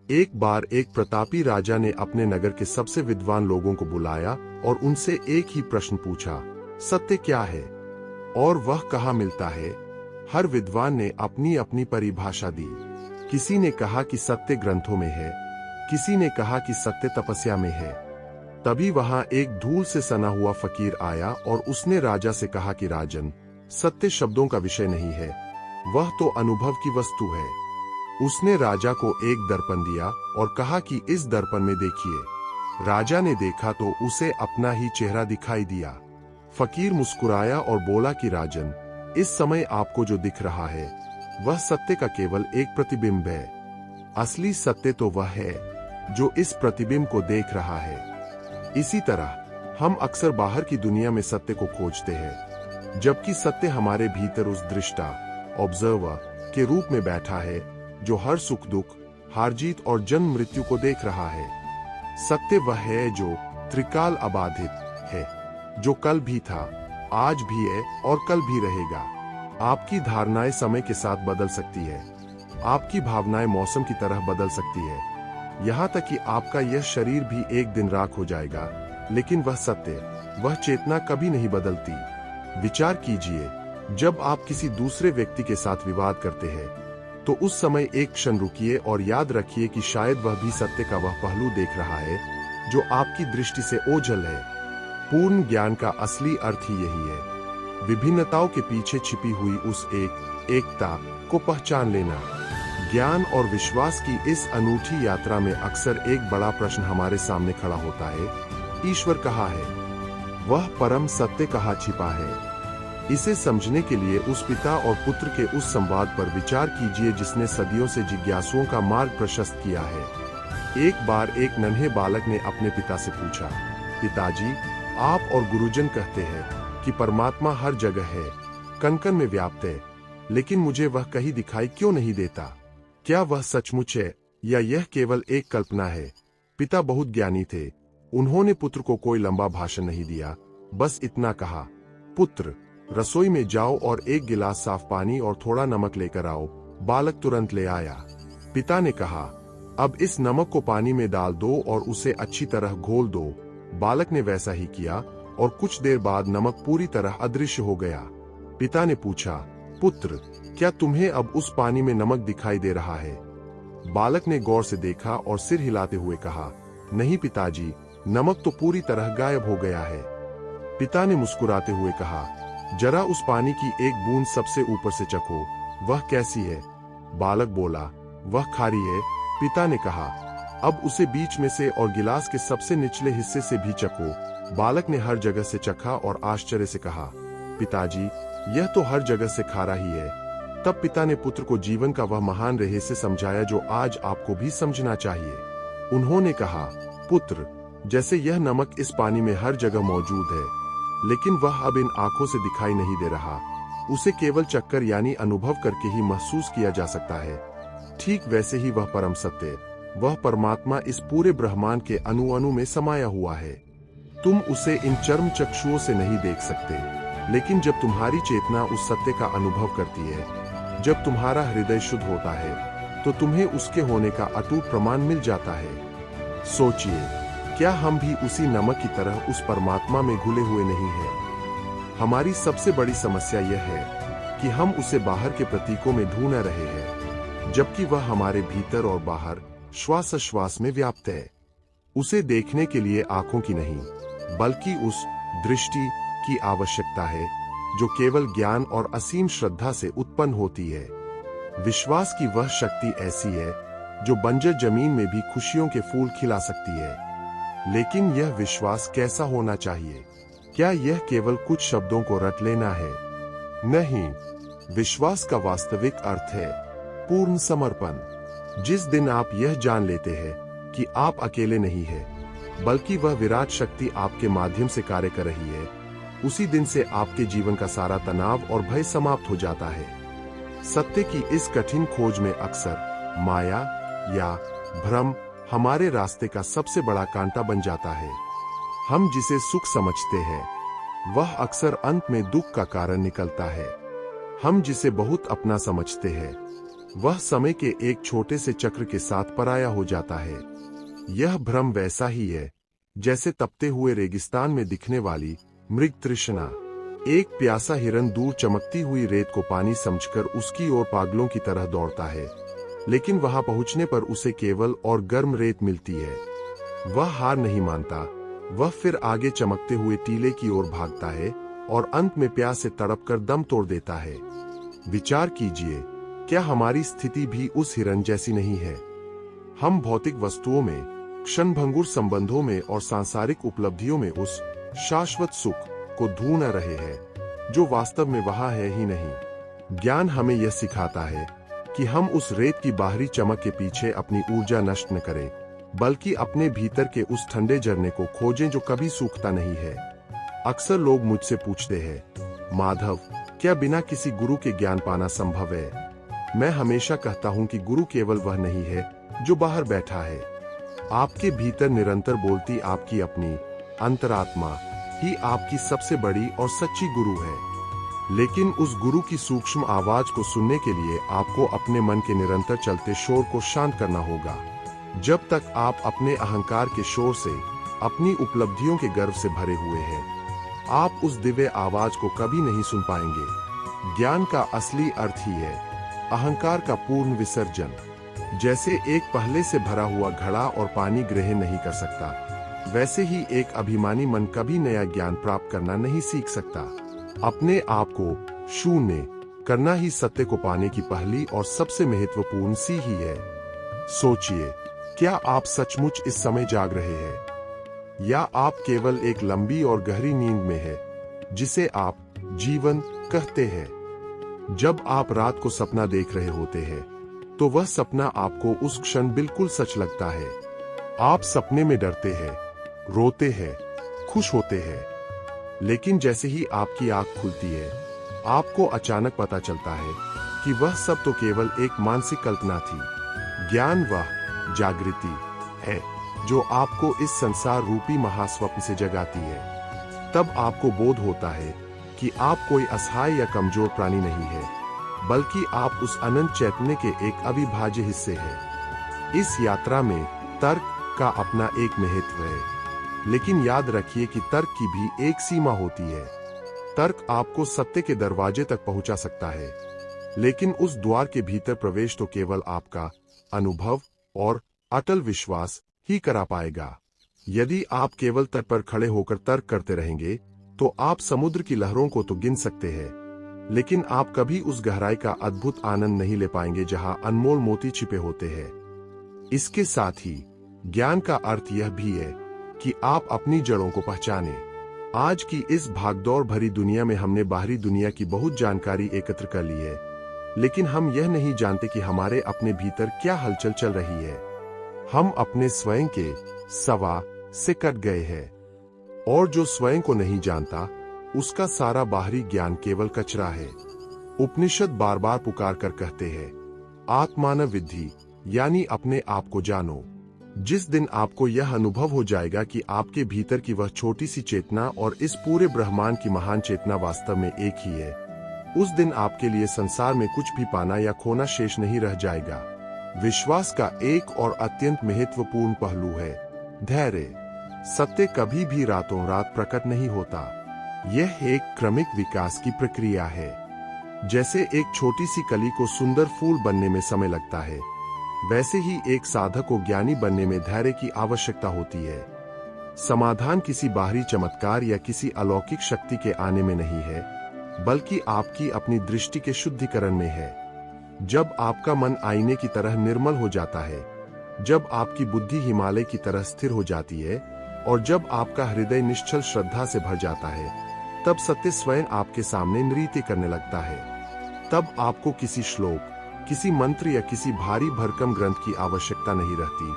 एक बार एक प्रतापी राजा ने अपने नगर के सबसे विद्वान लोगों को बुलाया और उनसे एक ही प्रश्न पूछा, सत्य क्या है और वह कहाँ मिलता है? हर विद्वान ने अपनी अपनी परिभाषा दी। किसी ने कहा कि सत्य ग्रंथों में है, किसी ने कहा कि सत्य तपस्या में है। तभी वहां एक धूल से सना हुआ फकीर आया और उसने राजा से कहा कि राजन, सत्य शब्दों का विषय नहीं है, वह तो अनुभव की वस्तु है। उसने राजा को एक दर्पण दिया और कहा कि इस दर्पण में देखिए। राजा ने देखा तो उसे अपना ही चेहरा दिखाई दिया। फकीर मुस्कुराया और बोला कि राजन, इस समय आपको जो दिख रहा है वह सत्य का केवल एक प्रतिबिंब है। असली सत्य तो वह है जो इस प्रतिबिंब को देख रहा है। इसी तरह हम अक्सर बाहर की दुनिया में सत्य को खोजते हैं, जबकि सत्य हमारे भीतर उस दृष्टा, ऑब्जर्वर के रूप में बैठा है जो हर सुख दुख, हार जीत और जन्म मृत्यु को देख रहा है। सत्य वह है जो त्रिकाल अबाधित है, जो कल भी था, आज भी है और कल भी रहेगा। आपकी धारणाएं समय के साथ बदल सकती है, आपकी भावनाएं मौसम की तरह बदल सकती है, यहाँ तक कि आपका यह शरीर भी एक दिन राख हो जाएगा, लेकिन वह सत्य, वह चेतना कभी नहीं बदलती। विचार कीजिए, जब आप किसी दूसरे व्यक्ति के साथ विवाद करते हैं तो उस समय एक क्षण रुकिए और याद रखिए कि शायद वह भी सत्य का वह पहलू देख रहा है जो आपकी दृष्टि से ओझल है। पूर्ण ज्ञान का असली अर्थ ही यही है, विभिन्नताओं के पीछे छिपी हुई उस एकता को पहचान लेना। ज्ञान और विश्वास की इस अनूठी यात्रा में अक्सर एक बड़ा प्रश्न हमारे सामने खड़ा होता है, ईश्वर कहाँ है? वह परम सत्य कहाँ छिपा है? इसे समझने के लिए उस पिता और पुत्र के उस संवाद पर विचार कीजिए जिसने सदियों से जिज्ञासुओं का मार्ग प्रशस्त किया है। एक बार एक नन्हे बालक ने अपने पिता से पूछा, पिताजी, आप और गुरुजन कहते हैं कि परमात्मा हर जगह है, कण-कण में व्याप्त है, लेकिन मुझे वह कहीं दिखाई क्यों नहीं देता? क्या वह सचमुच है या यह केवल एक कल्पना है? पिता बहुत ज्ञानी थे। उन्होंने पुत्र को कोई लंबा भाषण नहीं दिया, बस इतना कहा, पुत्र, रसोई में जाओ और एक गिलास साफ पानी और थोड़ा नमक लेकर आओ। बालक तुरंत ले आया। पिता ने कहा, अब इस नमक को पानी में डाल दो और उसे अच्छी तरह घोल दो। बालक ने वैसा ही किया और कुछ देर बाद नमक पूरी तरह अदृश्य हो गया। पिता ने पूछा, पुत्र, क्या तुम्हें अब उस पानी में नमक दिखाई दे रहा है? बालक ने गौर से देखा और सिर हिलाते हुए कहा, नहीं पिताजी, नमक तो पूरी तरह गायब हो गया है। पिता ने मुस्कुराते हुए कहा, जरा उस पानी की एक बूंद सबसे ऊपर से चखो, वह कैसी है? बालक बोला, वह खारी है। पिता ने कहा, अब उसे बीच में से और गिलास के सबसे निचले हिस्से से भी चखो। बालक ने हर जगह से चखा और आश्चर्य से कहा, पिताजी, यह तो हर जगह से खारा ही है। तब पिता ने पुत्र को जीवन का वह महान रहस्य समझाया जो आज आपको भी समझना चाहिए। उन्होंने कहा, पुत्र, जैसे यह नमक इस पानी में हर जगह मौजूद है, लेकिन वह अब इन आंखों से दिखाई नहीं दे रहा, उसे केवल चक्कर यानी अनुभव करके ही महसूस किया जा सकता है। ठीक वैसे ही वह परम सत्य, वह परमात्मा इस पूरे ब्रह्मांड के अणु अणु में समाया हुआ है। तुम उसे इन चर्म चक्षुओं से नहीं देख सकते, लेकिन जब तुम्हारी चेतना उस सत्य का अनुभव करती है, जब तुम्हारा हृदय शुद्ध होता है, तो तुम्हें उसके होने का अटूट प्रमाण मिल जाता है। सोचिए, क्या हम भी उसी नमक की तरह उस परमात्मा में घुले हुए नहीं हैं? हमारी सबसे बड़ी समस्या यह है कि हम उसे बाहर के प्रतीकों में ढूंढ रहे हैं, जबकि वह हमारे भीतर और बाहर श्वास में व्याप्त है। उसे देखने के लिए आंखों की नहीं, बल्कि उस दृष्टि की आवश्यकता है जो केवल ज्ञान और असीम श्रद्धा से उत्पन्न होती है। विश्वास की वह शक्ति ऐसी है जो बंजर जमीन में भी खुशियों के फूल खिला सकती है। लेकिन यह विश्वास कैसा होना चाहिए? क्या यह केवल कुछ शब्दों को रट लेना है? नहीं, विश्वास का वास्तविक अर्थ है पूर्ण समर्पण। जिस दिन आप यह जान लेते हैं कि आप अकेले नहीं हैं, बल्कि वह विराट शक्ति आपके माध्यम से कार्य कर रही है, उसी दिन से आपके जीवन का सारा तनाव और भय समाप्त हो जाता है। सत्य की इस कठिन खोज में अक्सर माया या भ्रम हमारे रास्ते का सबसे बड़ा कांटा बन जाता है। हम जिसे सुख समझते हैं, वह अक्सर अंत में दुख का कारण निकलता है। हम जिसे बहुत अपना समझते हैं, वह समय के एक छोटे से चक्र के साथ पराया हो जाता है। यह भ्रम वैसा ही है जैसे तपते हुए रेगिस्तान में दिखने वाली मृग तृष्णा। एक प्यासा हिरन दूर चमकती हुई रेत को पानी समझकर उसकी ओर पागलों की तरह दौड़ता है, लेकिन वहां पहुंचने पर उसे केवल और गर्म रेत मिलती है। वह हार नहीं मानता, वह फिर आगे चमकते हुए टीले की ओर भागता है और अंत में प्यास से तड़पकर दम तोड़ देता है। विचार कीजिए, क्या हमारी स्थिति भी उस हिरन जैसी नहीं है? हम भौतिक वस्तुओं में, क्षणभंगुर संबंधों में और सांसारिक उपलब्धियों में उस शाश्वत सुख को ढूंढ रहे हैं जो वास्तव में वहां है ही नहीं। ज्ञान हमें यह सिखाता है कि हम उस रेत की बाहरी चमक के पीछे अपनी ऊर्जा नष्ट न करें, बल्कि अपने भीतर के उस ठंडे झरने को खोजें जो कभी सूखता नहीं है। अक्सर लोग मुझसे पूछते हैं, माधव, क्या बिना किसी गुरु के ज्ञान पाना संभव है? मैं हमेशा कहता हूं कि गुरु केवल वह नहीं है जो बाहर बैठा है। आपके भीतर निरंतर बोलती आपकी अपनी अंतरात्मा ही आपकी सबसे बड़ी और सच्ची गुरु है। लेकिन उस गुरु की सूक्ष्म आवाज को सुनने के लिए आपको अपने मन के निरंतर चलते शोर को शांत करना होगा। जब तक आप अपने अहंकार के शोर से, अपनी उपलब्धियों के गर्व से भरे हुए हैं, आप उस दिव्य आवाज को कभी नहीं सुन पाएंगे। ज्ञान का असली अर्थ ही है अहंकार का पूर्ण विसर्जन। जैसे एक पहले से भरा हुआ घड़ा और पानी ग्रहण नहीं कर सकता, वैसे ही एक अभिमानी मन कभी नया ज्ञान प्राप्त करना नहीं सीख सकता। अपने आप को शून्य करना ही सत्य को पाने की पहली और सबसे महत्वपूर्ण सी ही है। सोचिए, क्या आप सचमुच इस समय जाग रहे हैं, या आप केवल एक लंबी और गहरी नींद में हैं, जिसे आप जीवन कहते हैं? जब आप रात को सपना देख रहे होते हैं, तो वह सपना आपको उस क्षण बिल्कुल सच लगता है। आप सपने में डरते हैं, रोते हैं, खुश होते हैं, लेकिन जैसे ही आपकी आंख खुलती है, आपको अचानक पता चलता है कि वह सब तो केवल एक मानसिक कल्पना थी। ज्ञान वह जागृति है जो आपको इस संसार रूपी महास्वप्न से जगाती है। तब आपको बोध होता है कि आप कोई असहाय या कमजोर प्राणी नहीं है, बल्कि आप उस अनंत चैतन्य के एक अविभाज्य हिस्से हैं। इस यात्रा में तर्क का अपना एक महत्व है, लेकिन याद रखिए कि तर्क की भी एक सीमा होती है। तर्क आपको सत्य के दरवाजे तक पहुंचा सकता है, लेकिन उस द्वार के भीतर प्रवेश तो केवल आपका अनुभव और अटल विश्वास ही करा पाएगा। यदि आप केवल तट पर खड़े होकर तर्क करते रहेंगे, तो आप समुद्र की लहरों को तो गिन सकते हैं, लेकिन आप कभी उस गहराई का अद्भुत आनंद नहीं ले पाएंगे जहां अनमोल मोती छिपे होते हैं। इसके साथ ही ज्ञान का अर्थ यह भी है कि आप अपनी जड़ों को पहचानें। आज की इस भागदौड़ भरी दुनिया में हमने बाहरी दुनिया की बहुत जानकारी एकत्र कर ली है, लेकिन हम यह नहीं जानते कि हमारे अपने भीतर क्या हलचल चल रही है। हम अपने स्वयं के सवा से कट गए हैं, और जो स्वयं को नहीं जानता, उसका सारा बाहरी ज्ञान केवल कचरा है। उपनिषद बार बार पुकार कर कहते हैं, आत्मान विद्धि, यानी अपने आप को जानो। जिस दिन आपको यह अनुभव हो जाएगा कि आपके भीतर की वह छोटी सी चेतना और इस पूरे ब्रह्मांड की महान चेतना वास्तव में एक ही है, उस दिन आपके लिए संसार में कुछ भी पाना या खोना शेष नहीं रह जाएगा। विश्वास का एक और अत्यंत महत्वपूर्ण पहलू है धैर्य। सत्य कभी भी रातों रात प्रकट नहीं होता। यह एक क्रमिक विकास की प्रक्रिया है। जैसे एक छोटी सी कली को सुंदर फूल बनने में समय लगता है, वैसे ही एक साधक को ज्ञानी बनने में धैर्य की आवश्यकता होती है। समाधान किसी बाहरी चमत्कार या किसी अलौकिक शक्ति के आने में नहीं है, बल्कि आपकी अपनी दृष्टि के शुद्धिकरण में है। जब आपका मन आईने की तरह निर्मल हो जाता है, जब आपकी बुद्धि हिमालय की तरह स्थिर हो जाती है, और जब आपका हृदय निश्चल श्रद्धा से भर जाता है, तब सत्य स्वयं आपके सामने नृत्य करने लगता है। तब आपको किसी श्लोक, किसी मंत्र या किसी भारी भरकम ग्रंथ की आवश्यकता नहीं रहती,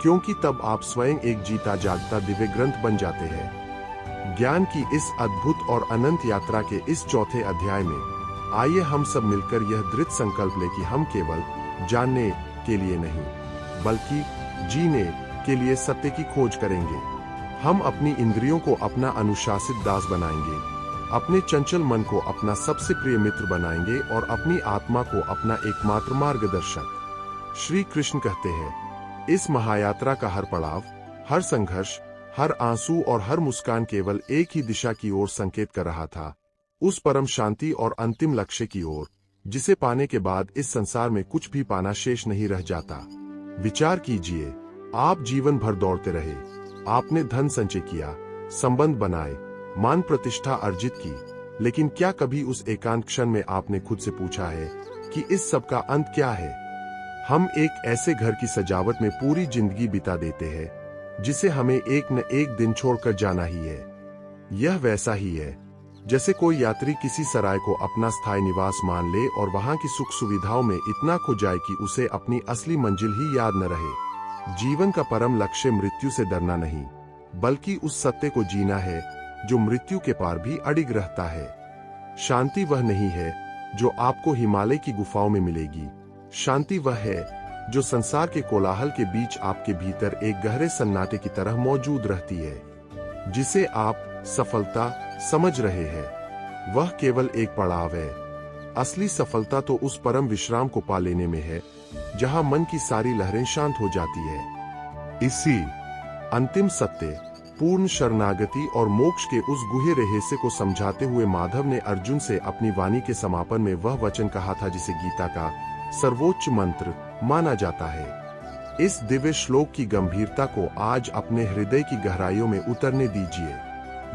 क्योंकि तब आप स्वयं एक जीता जागता दिव्य ग्रंथ बन जाते हैं। ज्ञान की इस अद्भुत और अनंत यात्रा के इस चौथे अध्याय में आइए हम सब मिलकर यह दृढ़ संकल्प लें कि हम केवल जानने के लिए नहीं, बल्कि जीने के लिए सत्य की खोज करेंगे। हम अपनी इंद्रियों को अपना अनुशासित दास बनाएंगे, अपने चंचल मन को अपना सबसे प्रिय मित्र बनाएंगे और अपनी आत्मा को अपना एकमात्र मार्गदर्शक। श्री कृष्ण कहते हैं, इस महायात्रा का हर पड़ाव, हर संघर्ष, हर आंसू और हर मुस्कान केवल एक ही दिशा की ओर संकेत कर रहा था, उस परम शांति और अंतिम लक्ष्य की ओर, जिसे पाने के बाद इस संसार में कुछ भी पाना शेष नहीं रह जाता। विचार कीजिए, आप जीवन भर दौड़ते रहे, आपने धन संचय किया, संबंध बनाए, मान प्रतिष्ठा अर्जित की, लेकिन क्या कभी उस एकांत क्षण में आपने खुद से पूछा है कि इस सब का अंत क्या है? हम एक ऐसे घर की सजावट में पूरी जिंदगी बिता देते हैं, जिसे हमें एक न एक दिन छोड़कर जाना ही है। यह वैसा ही है जैसे कोई यात्री किसी सराय को अपना स्थायी निवास मान ले और वहां की सुख सुविधाओं में इतना खो जाए कि उसे अपनी असली मंजिल ही याद न रहे। जीवन का परम लक्ष्य मृत्यु से डरना नहीं, बल्कि उस सत्य को जीना है जो मृत्यु के पार भी अडिग रहता है। शांति वह नहीं है जो आपको हिमालय की गुफाओं में मिलेगी। शांति वह है जो संसार के कोलाहल के बीच आपके भीतर एक गहरे सन्नाटे की तरह मौजूद रहती है, जिसे आप सफलता समझ रहे हैं। वह केवल एक पड़ाव है। असली सफलता तो उस परम विश्राम को पा लेने में है, जहां मन की सारी लहरें शांत हो जाती है। इसी अंतिम सत्य, पूर्ण शरणागति और मोक्ष के उस गुहे रहस्य को समझाते हुए माधव ने अर्जुन से अपनी वाणी के समापन में वह वचन कहा था जिसे गीता का सर्वोच्च मंत्र माना जाता है। इस दिव्य श्लोक की गंभीरता को आज अपने हृदय की गहराइयों में उतरने दीजिए।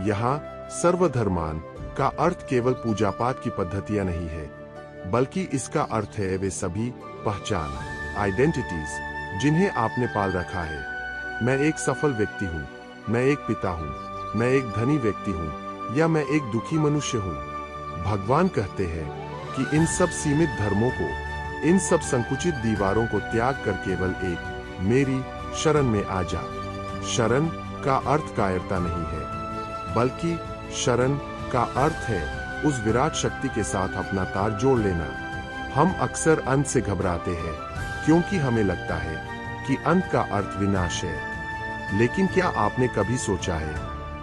यहाँ सर्वधर्मान का अर्थ केवल पूजा पाठ की पद्धतियां नहीं है, बल्कि इसका अर्थ है वे सभी पहचान, आइडेंटिटीज जिन्हें आपने पाल रखा है। मैं एक सफल व्यक्ति हूँ, मैं एक पिता हूँ, मैं एक धनी व्यक्ति हूँ, या मैं एक दुखी मनुष्य हूँ। भगवान कहते हैं कि इन सब सीमित धर्मों को, इन सब संकुचित दीवारों को त्याग कर केवल एक मेरी शरण में आ जा। शरण का अर्थ कायरता नहीं है, बल्कि शरण का अर्थ है उस विराट शक्ति के साथ अपना तार जोड़ लेना। हम अक्सर अंत से घबराते हैं क्योंकि हमें लगता है कि अंत का अर्थ विनाश है। लेकिन क्या आपने कभी सोचा है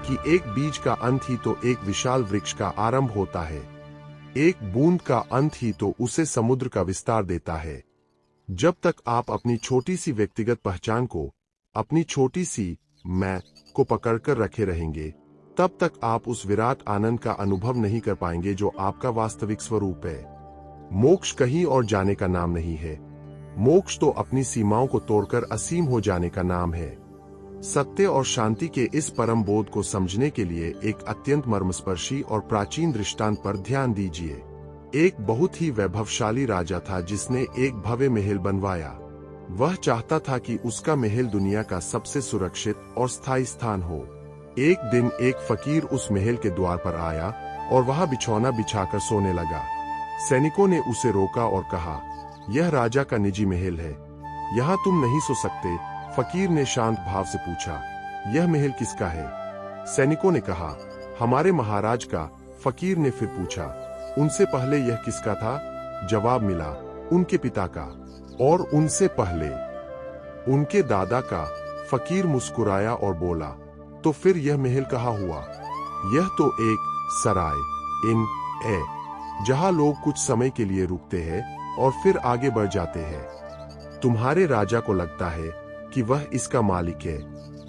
कि एक बीज का अंत ही तो एक विशाल वृक्ष का आरंभ होता है। एक बूंद का अंत ही तो उसे समुद्र का विस्तार देता है। जब तक आप अपनी छोटी सी व्यक्तिगत पहचान को, अपनी छोटी सी मैं को पकड़कर रखे रहेंगे, तब तक आप उस विराट आनंद का अनुभव नहीं कर पाएंगे जो आपका वास्तविक स्वरूप है। मोक्ष कहीं और जाने का नाम नहीं है। मोक्ष तो अपनी सीमाओं को तोड़कर असीम हो जाने का नाम है। सत्य और शांति के इस परम बोध को समझने के लिए एक अत्यंत मर्मस्पर्शी और प्राचीन दृष्टांत पर ध्यान दीजिए। एक बहुत ही वैभवशाली राजा था जिसने एक भव्य महल बनवाया। वह चाहता था कि उसका महल दुनिया का सबसे सुरक्षित और स्थायी स्थान हो। एक दिन एक फकीर उस महल के द्वार पर आया और वहां बिछौना बिछाकर सोने लगा। सैनिकों ने उसे रोका और कहा, यह राजा का निजी महल है, यहाँ तुम नहीं सो सकते। फकीर ने शांत भाव से पूछा, यह महल किसका है? सैनिकों ने कहा, हमारे महाराज का। फकीर ने फिर पूछा, उनसे पहले यह किसका था? जवाब मिला, उनके पिता का। और उनसे पहले? उनके दादा का। फकीर मुस्कुराया और बोला, तो फिर यह महल कहाँ हुआ? यह तो एक सराय इन है, जहाँ लोग कुछ समय के लिए रुकते हैं और फिर आगे बढ़ जाते हैं। तुम्हारे राजा को लगता है कि वह इसका मालिक है,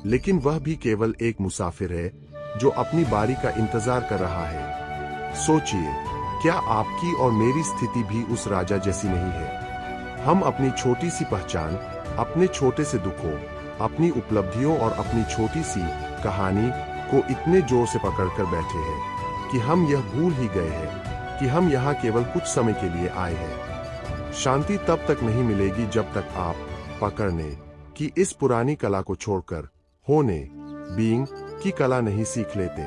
लेकिन वह भी केवल एक मुसाफिर है जो अपनी बारी का इंतजार कर रहा है। सोचिए, क्या आपकी और मेरी स्थिति भी उस राजा जैसी नहीं है? हम अपनी छोटी सी पहचान, अपने छोटे से दुखों, अपनी उपलब्धियों और अपनी छोटी सी कहानी को इतने जोर से पकड़कर बैठे हैं कि हम यह भूल ही गए हैं कि हम यहाँ केवल कुछ समय के लिए आए हैं। शांति तब तक नहीं मिलेगी जब तक आप पकड़ने की इस पुरानी कला को छोड़कर होने बीइंग की कला नहीं सीख लेते।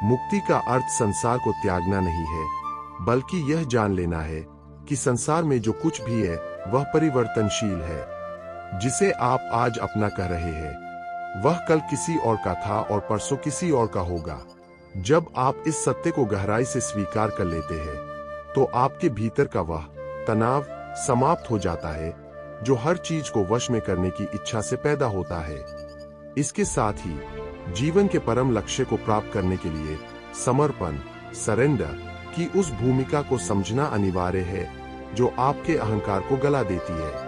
मुक्ति का अर्थ संसार को त्यागना नहीं है, बल्कि यह जान लेना है कि संसार में जो कुछ भी है वह परिवर्तनशील है। जिसे आप आज अपना कह रहे हैं वह कल किसी और का था और परसों किसी और का होगा। जब आप इस सत्य को गहराई से स्वीकार कर लेते हैं तो आपके भीतर का वह तनाव समाप्त हो जाता है जो हर चीज को वश में करने की इच्छा से पैदा होता है। इसके साथ ही जीवन के परम लक्ष्य को प्राप्त करने के लिए समर्पण, सरेंडर की उस भूमिका को समझना अनिवार्य है जो आपके अहंकार को गला देती है।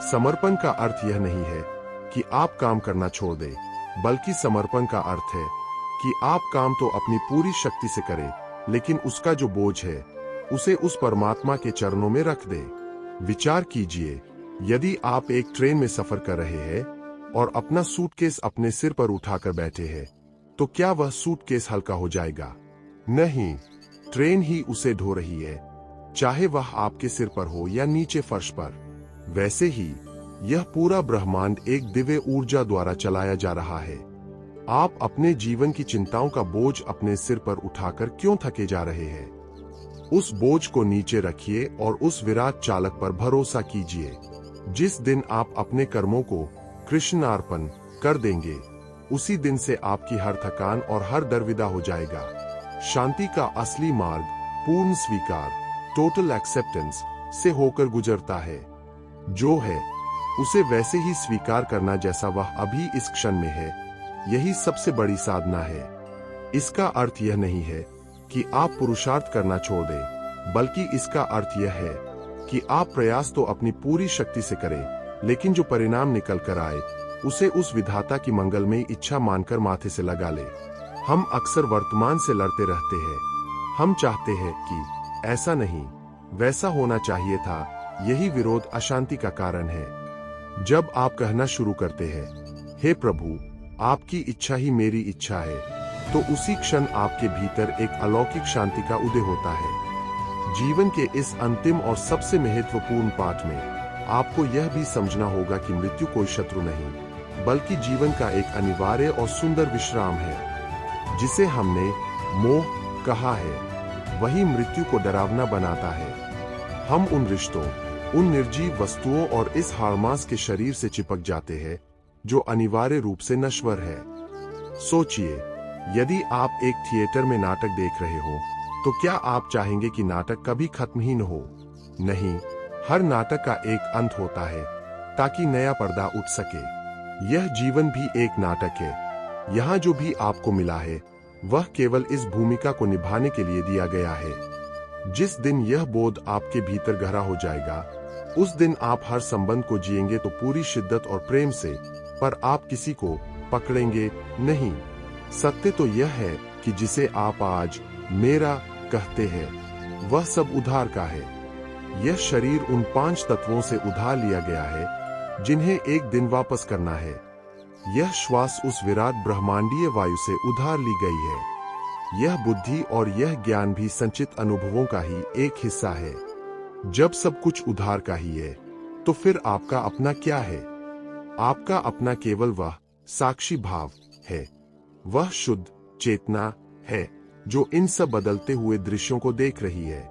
समर्पण का अर्थ यह नहीं है कि आप काम करना छोड़ दें, बल्कि समर्पण का अर्थ है कि आप काम तो अपनी पूरी शक्ति से करें, लेकिन उसका जो बोझ है उसे उस परमात्मा के चरणों में रख दें। विचार कीजिए, यदि आप एक ट्रेन में सफर कर रहे हैं और अपना सूटकेस अपने सिर पर उठाकर बैठे हैं, तो क्या वह सूटकेस हल्का हो जाएगा? नहीं, ट्रेन ही उसे ढो रही है, चाहे वह आपके सिर पर हो या नीचे फर्श पर। वैसे ही यह पूरा ब्रह्मांड एक दिव्य ऊर्जा द्वारा चलाया जा रहा है। आप अपने जीवन की चिंताओं का बोझ अपने सिर पर उठाकर क्यों थके जा रहे हैं? उस बोझ को नीचे रखिए और उस विराट चालक पर भरोसा कीजिए। जिस दिन आप अपने कर्मों को कृष्णार्पण कर देंगे, उसी दिन से आपकी हर थकान और हर डर विदा हो जाएगा। शांति का असली मार्ग पूर्ण स्वीकार, टोटल एक्सेप्टेंस से होकर गुजरता है। जो है उसे वैसे ही स्वीकार करना जैसा वह अभी इस क्षण में है, यही सबसे बड़ी साधना है। इसका अर्थ यह नहीं है कि आप पुरुषार्थ करना छोड़ दें, बल्कि इसका अर्थ यह है कि आप प्रयास तो अपनी पूरी शक्ति से करें, लेकिन जो परिणाम निकल कर आए उसे उस विधाता की मंगलमयी इच्छा मानकर माथे से लगा ले। हम अक्सर वर्तमान से लड़ते रहते हैं। हम चाहते हैं कि ऐसा नहीं, वैसा होना चाहिए था। यही विरोध अशांति का कारण है। जब आप कहना शुरू करते हैं, हे प्रभु, आपकी इच्छा ही मेरी इच्छा है, तो उसी क्षण आपके भीतर एक अलौकिक शांति का उदय होता है। जीवन के इस अंतिम और सबसे महत्वपूर्ण पाठ में आपको यह भी समझना होगा कि मृत्यु कोई शत्रु नहीं, बल्कि जीवन का एक अनिवार्य और सुंदर विश्राम है। जिसे हमने मोह कहा है, वही मृत्यु को डरावना बनाता है। हम उन रिश्तों, उन निर्जीव वस्तुओं और इस हाड़मास के शरीर से चिपक जाते हैं जो अनिवार्य रूप से नश्वर है। सोचिए, यदि आप एक थिएटर में नाटक देख रहे हो, तो क्या आप चाहेंगे कि नाटक कभी खत्म ही न हो? नहीं, हर नाटक का एक अंत होता है, ताकि नया पर्दा उठ सके। यह जीवन भी एक नाटक है। यहाँ जो भी आपको मिला है, वह केवल इस भूमिका को निभाने के लिए दिया गया है। जिस दिन यह बोध आपके भीतर गहरा हो जाएगा, उस दिन आप हर संबंध को जिएंगे तो पूरी शिद्दत और प्रेम से, पर आप किसी को पकड़ेंगे नहीं। सत्य तो यह है कि जिसे आप आज मेरा कहते हैं, वह सब उधार का है। यह शरीर उन 5 तत्वों से उधार लिया गया है, जिन्हें एक दिन वापस करना है। यह श्वास उस विराट ब्रह्मांडीय वायु से उधार ली गई है। यह बुद्धि और यह ज्ञान भी संचित अनुभवों का ही एक हिस्सा है। जब सब कुछ उधार का ही है, तो फिर आपका अपना क्या है? आपका अपना केवल वह साक्षी भाव है, वह शुद्ध चेतना है जो इन सब बदलते हुए दृश्यों को देख रही है।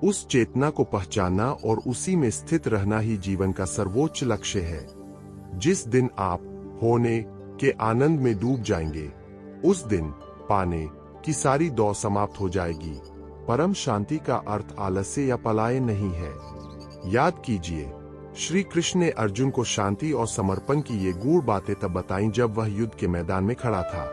उस चेतना को पहचानना और उसी में स्थित रहना ही जीवन का सर्वोच्च लक्ष्य है। जिस दिन आप होने के आनंद में डूब जाएंगे, उस दिन पाने की सारी दौड़ समाप्त हो जाएगी। परम शांति का अर्थ आलस्य या पलायन नहीं है। याद कीजिए, श्री कृष्ण ने अर्जुन को शांति और समर्पण की ये गूढ़ बातें तब बताईं जब वह युद्ध के मैदान में खड़ा था।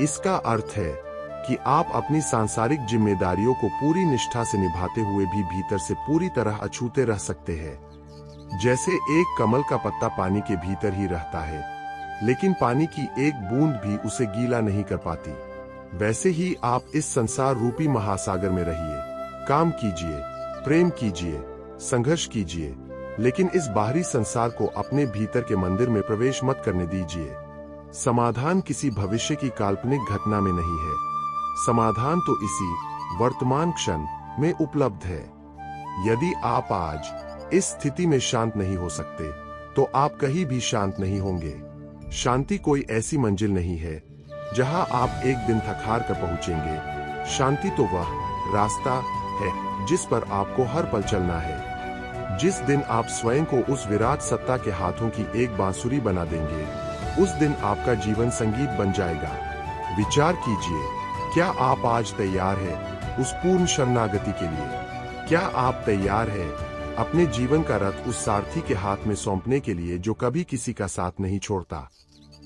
इसका अर्थ है कि आप अपनी सांसारिक जिम्मेदारियों को पूरी निष्ठा से निभाते हुए भी भीतर से पूरी तरह अछूते रह सकते हैं। जैसे एक कमल का पत्ता पानी के भीतर ही रहता है, लेकिन पानी की एक बूंद भी उसे गीला नहीं कर पाती, वैसे ही आप इस संसार रूपी महासागर में रहिए। काम कीजिए, प्रेम कीजिए, संघर्ष कीजिए, लेकिन इस बाहरी संसार को अपने भीतर के मंदिर में प्रवेश मत करने दीजिए। समाधान किसी भविष्य की काल्पनिक घटना में नहीं है। समाधान तो इसी वर्तमान क्षण में उपलब्ध है। यदि आप आज इस स्थिति में शांत नहीं हो सकते, तो आप कहीं भी शांत नहीं होंगे। शांति कोई ऐसी मंजिल नहीं है जहां आप एक दिन थक हार कर पहुंचेंगे। शांति तो वह रास्ता है जिस पर आपको हर पल चलना है। जिस दिन आप स्वयं को उस विराट सत्ता के हाथों की एक बांसुरी बना देंगे, उस दिन आपका जीवन संगीत बन जाएगा। विचार कीजिए, क्या आप आज तैयार हैं उस पूर्ण शरणागति के लिए? क्या आप तैयार हैं अपने जीवन का रथ उस सारथी के हाथ में सौंपने के लिए जो कभी किसी का साथ नहीं छोड़ता?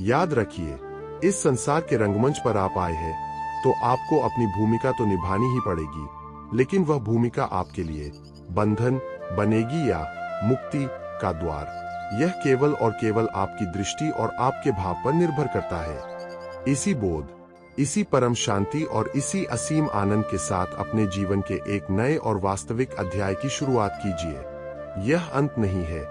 याद रखिए, इस संसार के रंगमंच पर आप आए हैं, तो आपको अपनी भूमिका तो निभानी ही पड़ेगी, लेकिन वह भूमिका आपके लिए बंधन बनेगी या मुक्ति का द्वार, यह केवल और केवल आपकी दृष्टि और आपके भाव पर निर्भर करता है। इसी बोध, इसी परम शांति और इसी असीम आनंद के साथ अपने जीवन के एक नए और वास्तविक अध्याय की शुरुआत कीजिए। यह अंत नहीं है,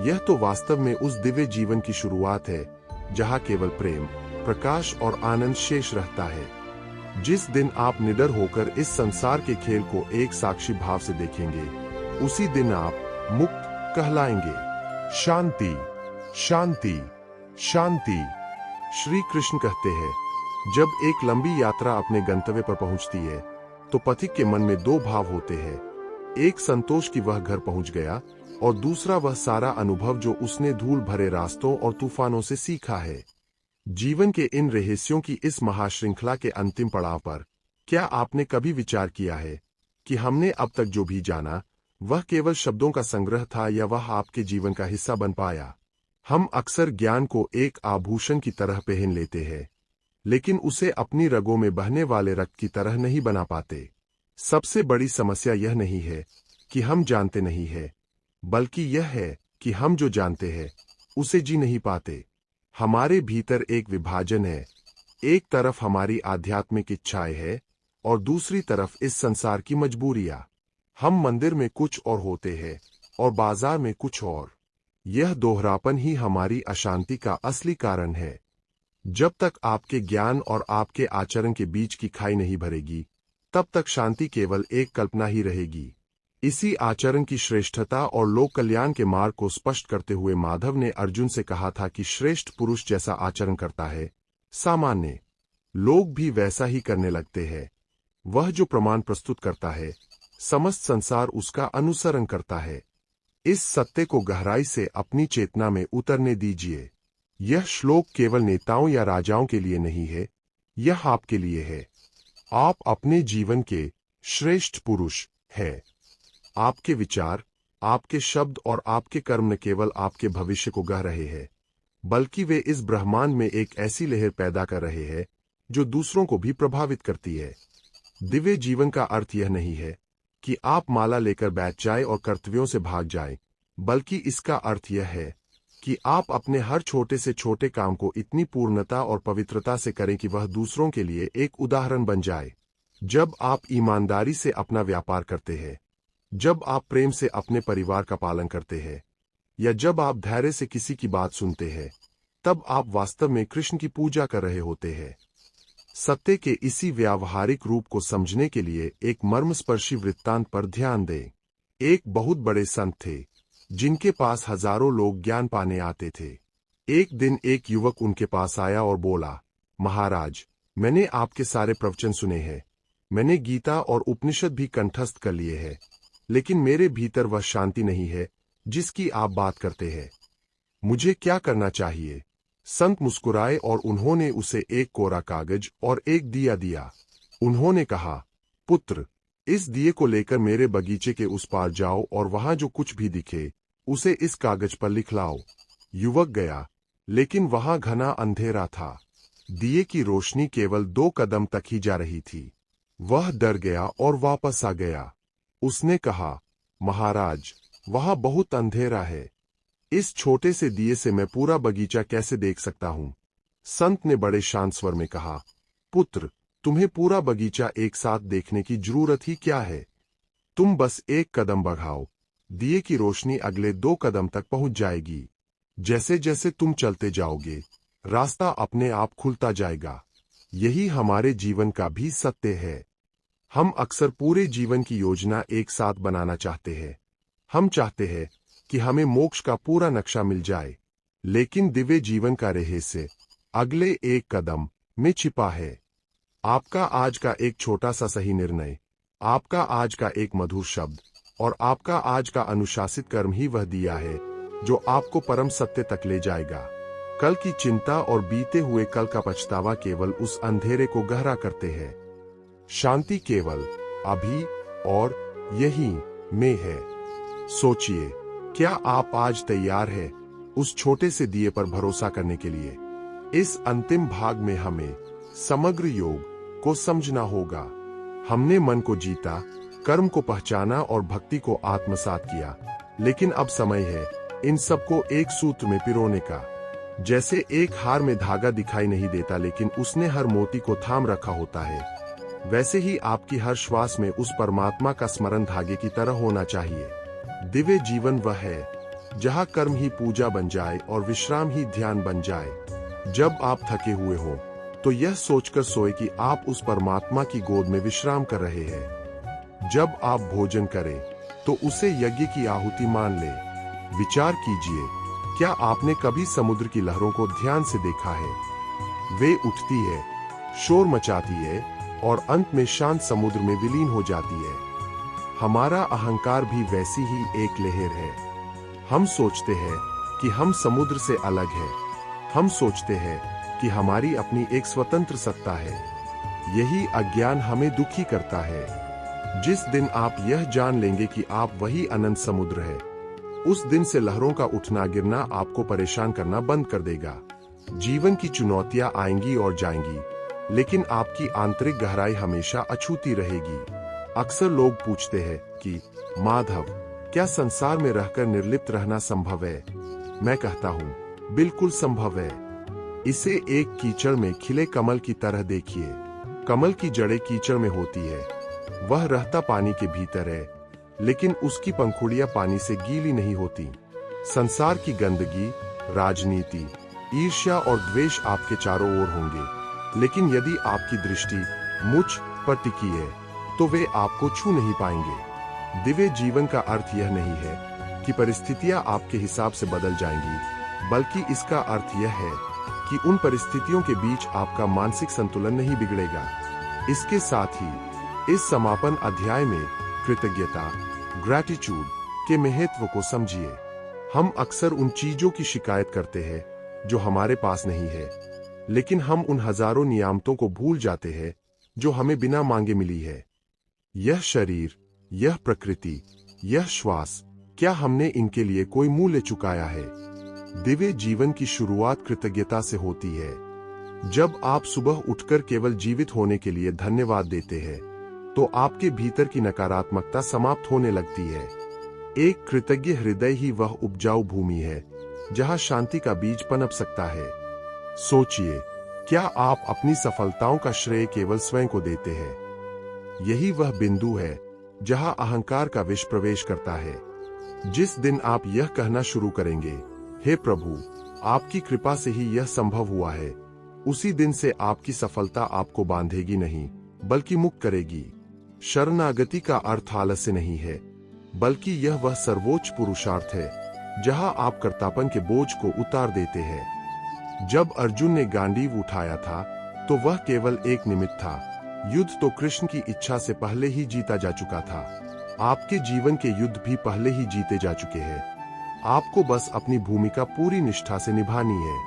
यह तो वास्तव में उस दिव्य जीवन की शुरुआत है जहां केवल प्रेम, प्रकाश और आनंद शेष रहता है। जिस दिन आप निडर होकर इस संसार के खेल को एक साक्षी भाव से देखेंगे, उसी दिन आप मुक्त कहलाएंगे। शांति, शांति, शांति। श्री कृष्ण कहते हैं, जब एक लंबी यात्रा अपने गंतव्य पर पहुंचती है, तो पथिक के मन में 2 भाव होते हैं। एक संतोष कि वह घर पहुंच गया, और दूसरा वह सारा अनुभव जो उसने धूल भरे रास्तों और तूफानों से सीखा है। जीवन के इन रहस्यों की इस महाश्रृंखला के अंतिम पड़ाव पर क्या आपने कभी विचार किया है कि हमने अब तक जो भी जाना, वह केवल शब्दों का संग्रह था या वह आपके जीवन का हिस्सा बन पाया? हम अक्सर ज्ञान को एक आभूषण की तरह पहन लेते हैं, लेकिन उसे अपनी रगों में बहने वाले रक्त की तरह नहीं बना पाते। सबसे बड़ी समस्या यह नहीं है कि हम जानते नहीं है, बल्कि यह है कि हम जो जानते हैं उसे जी नहीं पाते। हमारे भीतर एक विभाजन है। एक तरफ हमारी आध्यात्मिक इच्छाएं है और दूसरी तरफ इस संसार की मजबूरियां। हम मंदिर में कुछ और होते हैं और बाजार में कुछ और। यह दोहरापन ही हमारी अशांति का असली कारण है। जब तक आपके ज्ञान और आपके आचरण के बीच की खाई नहीं भरेगी, तब तक शांति केवल एक कल्पना ही रहेगी। इसी आचरण की श्रेष्ठता और लोक कल्याण के मार्ग को स्पष्ट करते हुए माधव ने अर्जुन से कहा था कि श्रेष्ठ पुरुष जैसा आचरण करता है, सामान्य लोग भी वैसा ही करने लगते हैं। वह जो प्रमाण प्रस्तुत करता है, समस्त संसार उसका अनुसरण करता है। इस सत्य को गहराई से अपनी चेतना में उतरने दीजिए। यह श्लोक केवल नेताओं या राजाओं के लिए नहीं है, यह आपके लिए है। आप अपने जीवन के श्रेष्ठ पुरुष हैं। आपके विचार, आपके शब्द और आपके कर्म न केवल आपके भविष्य को गढ़ रहे हैं, बल्कि वे इस ब्रह्मांड में एक ऐसी लहर पैदा कर रहे हैं जो दूसरों को भी प्रभावित करती है। दिव्य जीवन का अर्थ यह नहीं है कि आप माला लेकर बैठ जाएं और कर्तव्यों से भाग जाएं, बल्कि इसका अर्थ यह है कि आप अपने हर छोटे से छोटे काम को इतनी पूर्णता और पवित्रता से करें कि वह दूसरों के लिए एक उदाहरण बन जाए। जब आप ईमानदारी से अपना व्यापार करते हैं, जब आप प्रेम से अपने परिवार का पालन करते हैं, या जब आप धैर्य से किसी की बात सुनते हैं, तब आप वास्तव में कृष्ण की पूजा कर रहे होते हैं। सत्य के इसी व्यावहारिक रूप को समझने के लिए एक मर्मस्पर्शी वृत्तांत पर ध्यान दें। एक बहुत बड़े संत थे जिनके पास हजारों लोग ज्ञान पाने आते थे। एक दिन एक युवक उनके पास आया और बोला, महाराज, मैंने आपके सारे प्रवचन सुने हैं, मैंने गीता और उपनिषद भी कंठस्थ कर लिए हैं, लेकिन मेरे भीतर वह शांति नहीं है जिसकी आप बात करते हैं। मुझे क्या करना चाहिए? संत मुस्कुराए और उन्होंने उसे एक कोरा कागज और एक दिया दिया। उन्होंने कहा, पुत्र, इस दिए को लेकर मेरे बगीचे के उस पार जाओ और वहां जो कुछ भी दिखे उसे इस कागज पर लिख लाओ। युवक गया, लेकिन वहां घना अंधेरा था। दिए की रोशनी केवल 2 कदम तक ही जा रही थी। वह डर गया और वापस आ गया। उसने कहा, महाराज, वहां बहुत अंधेरा है, इस छोटे से दिए से मैं पूरा बगीचा कैसे देख सकता हूं? संत ने बड़े शांत स्वर में कहा, पुत्र, तुम्हें पूरा बगीचा एक साथ देखने की जरूरत ही क्या है? तुम बस एक कदम बढ़ाओ, दिए की रोशनी अगले 2 कदम तक पहुंच जाएगी। जैसे जैसे तुम चलते जाओगे, रास्ता अपने आप खुलता जाएगा। यही हमारे जीवन का भी सत्य है। हम अक्सर पूरे जीवन की योजना एक साथ बनाना चाहते हैं। हम चाहते हैं कि हमें मोक्ष का पूरा नक्शा मिल जाए, लेकिन दिव्य जीवन का रहस्य अगले एक कदम में छिपा है। आपका आज का एक छोटा सा सही निर्णय, आपका आज का एक मधुर शब्द और आपका आज का अनुशासित कर्म ही वह दिया है जो आपको परम सत्य तक ले जाएगा। कल की चिंता और बीते हुए कल का पछतावा केवल उस अंधेरे को गहरा करते हैं। शांति केवल अभी और यहीं में है। सोचिए, क्या आप आज तैयार हैं उस छोटे से दिए पर भरोसा करने के लिए? इस अंतिम भाग में हमें समग्र योग को समझना होगा। हमने मन को जीता, कर्म को पहचाना और भक्ति को आत्मसात किया, लेकिन अब समय है इन सबको एक सूत्र में पिरोने का। जैसे एक हार में धागा दिखाई नहीं देता, लेकिन उसने हर मोती को थाम रखा होता है, वैसे ही आपकी हर श्वास में उस परमात्मा का स्मरण धागे की तरह होना चाहिए। दिव्य जीवन वह है जहां कर्म ही पूजा बन जाए और विश्राम ही ध्यान बन जाए। जब आप थके हुए हो तो यह सोचकर सोए कि आप उस परमात्मा की गोद में विश्राम कर रहे हैं। जब आप भोजन करें तो उसे यज्ञ की आहुति मान लें। विचार कीजिए, क्या आपने कभी समुद्र की लहरों को ध्यान से देखा है? वे उठती है, शोर मचाती है और अंत में शांत समुद्र में विलीन हो जाती है। हमारा अहंकार भी वैसी ही एक लहर है। हम सोचते हैं कि हम समुद्र से अलग हैं। हम सोचते हैं कि हमारी अपनी एक स्वतंत्र सत्ता है। यही अज्ञान हमें दुखी करता है। जिस दिन आप यह जान लेंगे कि आप वही अनंत समुद्र है, उस दिन से लहरों का उठना गिरना आपको परेशान करना बंद कर देगा। जीवन की चुनौतियां आएंगी और जाएंगी, लेकिन आपकी आंतरिक गहराई हमेशा अछूती रहेगी। अक्सर लोग पूछते हैं कि माधव, क्या संसार में रहकर निर्लिप्त रहना संभव है? मैं कहता हूँ, बिल्कुल संभव है। इसे एक कीचड़ में खिले कमल की तरह देखिए। कमल की जड़ें कीचड़ में होती है, वह रहता पानी के भीतर है, लेकिन उसकी पंखुड़ियां पानी से गीली नहीं होती। संसार की गंदगी, राजनीति, ईर्ष्या और द्वेष आपके चारों ओर होंगे, लेकिन यदि आपकी दृष्टि मुझ पर टिकी है तो वे आपको छू नहीं पाएंगे। दिव्य जीवन का अर्थ यह नहीं है कि परिस्थितियां आपके हिसाब से बदल जाएंगी, बल्कि इसका अर्थ यह है कि उन परिस्थितियों के बीच आपका मानसिक संतुलन नहीं बिगड़ेगा। इसके साथ ही इस समापन अध्याय में कृतज्ञता, ग्रैटिट्यूड के महत्व को समझिए। हम अक्सर उन चीजों की शिकायत करते हैं जो हमारे पास नहीं है। लेकिन हम उन हजारों नियामतों को भूल जाते हैं जो हमें बिना मांगे मिली है। यह शरीर, यह प्रकृति, यह श्वास, क्या हमने इनके लिए कोई मूल्य चुकाया है? दिव्य जीवन की शुरुआत कृतज्ञता से होती है। जब आप सुबह उठकर केवल जीवित होने के लिए धन्यवाद देते हैं, तो आपके भीतर की नकारात्मकता समाप्त होने लगती है। एक कृतज्ञ हृदय ही वह उपजाऊ भूमि है जहां शांति का बीज पनप सकता है। सोचिए, क्या आप अपनी सफलताओं का श्रेय केवल स्वयं को देते हैं? यही वह बिंदु है जहां अहंकार का विष प्रवेश करता है। जिस दिन आप यह कहना शुरू करेंगे, हे प्रभु, आपकी कृपा से ही यह संभव हुआ है, उसी दिन से आपकी सफलता आपको बांधेगी नहीं, बल्कि मुक्त करेगी। शरणागति का अर्थ आलस्य नहीं है, बल्कि यह वह सर्वोच्च पुरुषार्थ है जहां आप कर्तापन के बोझ को उतार देते हैं। जब अर्जुन ने गांडीव उठाया था, तो वह केवल एक निमित्त था। युद्ध तो कृष्ण की इच्छा से पहले ही जीता जा चुका था। आपके जीवन के युद्ध भी पहले ही जीते जा चुके हैं। आपको बस अपनी भूमिका पूरी निष्ठा से निभानी है।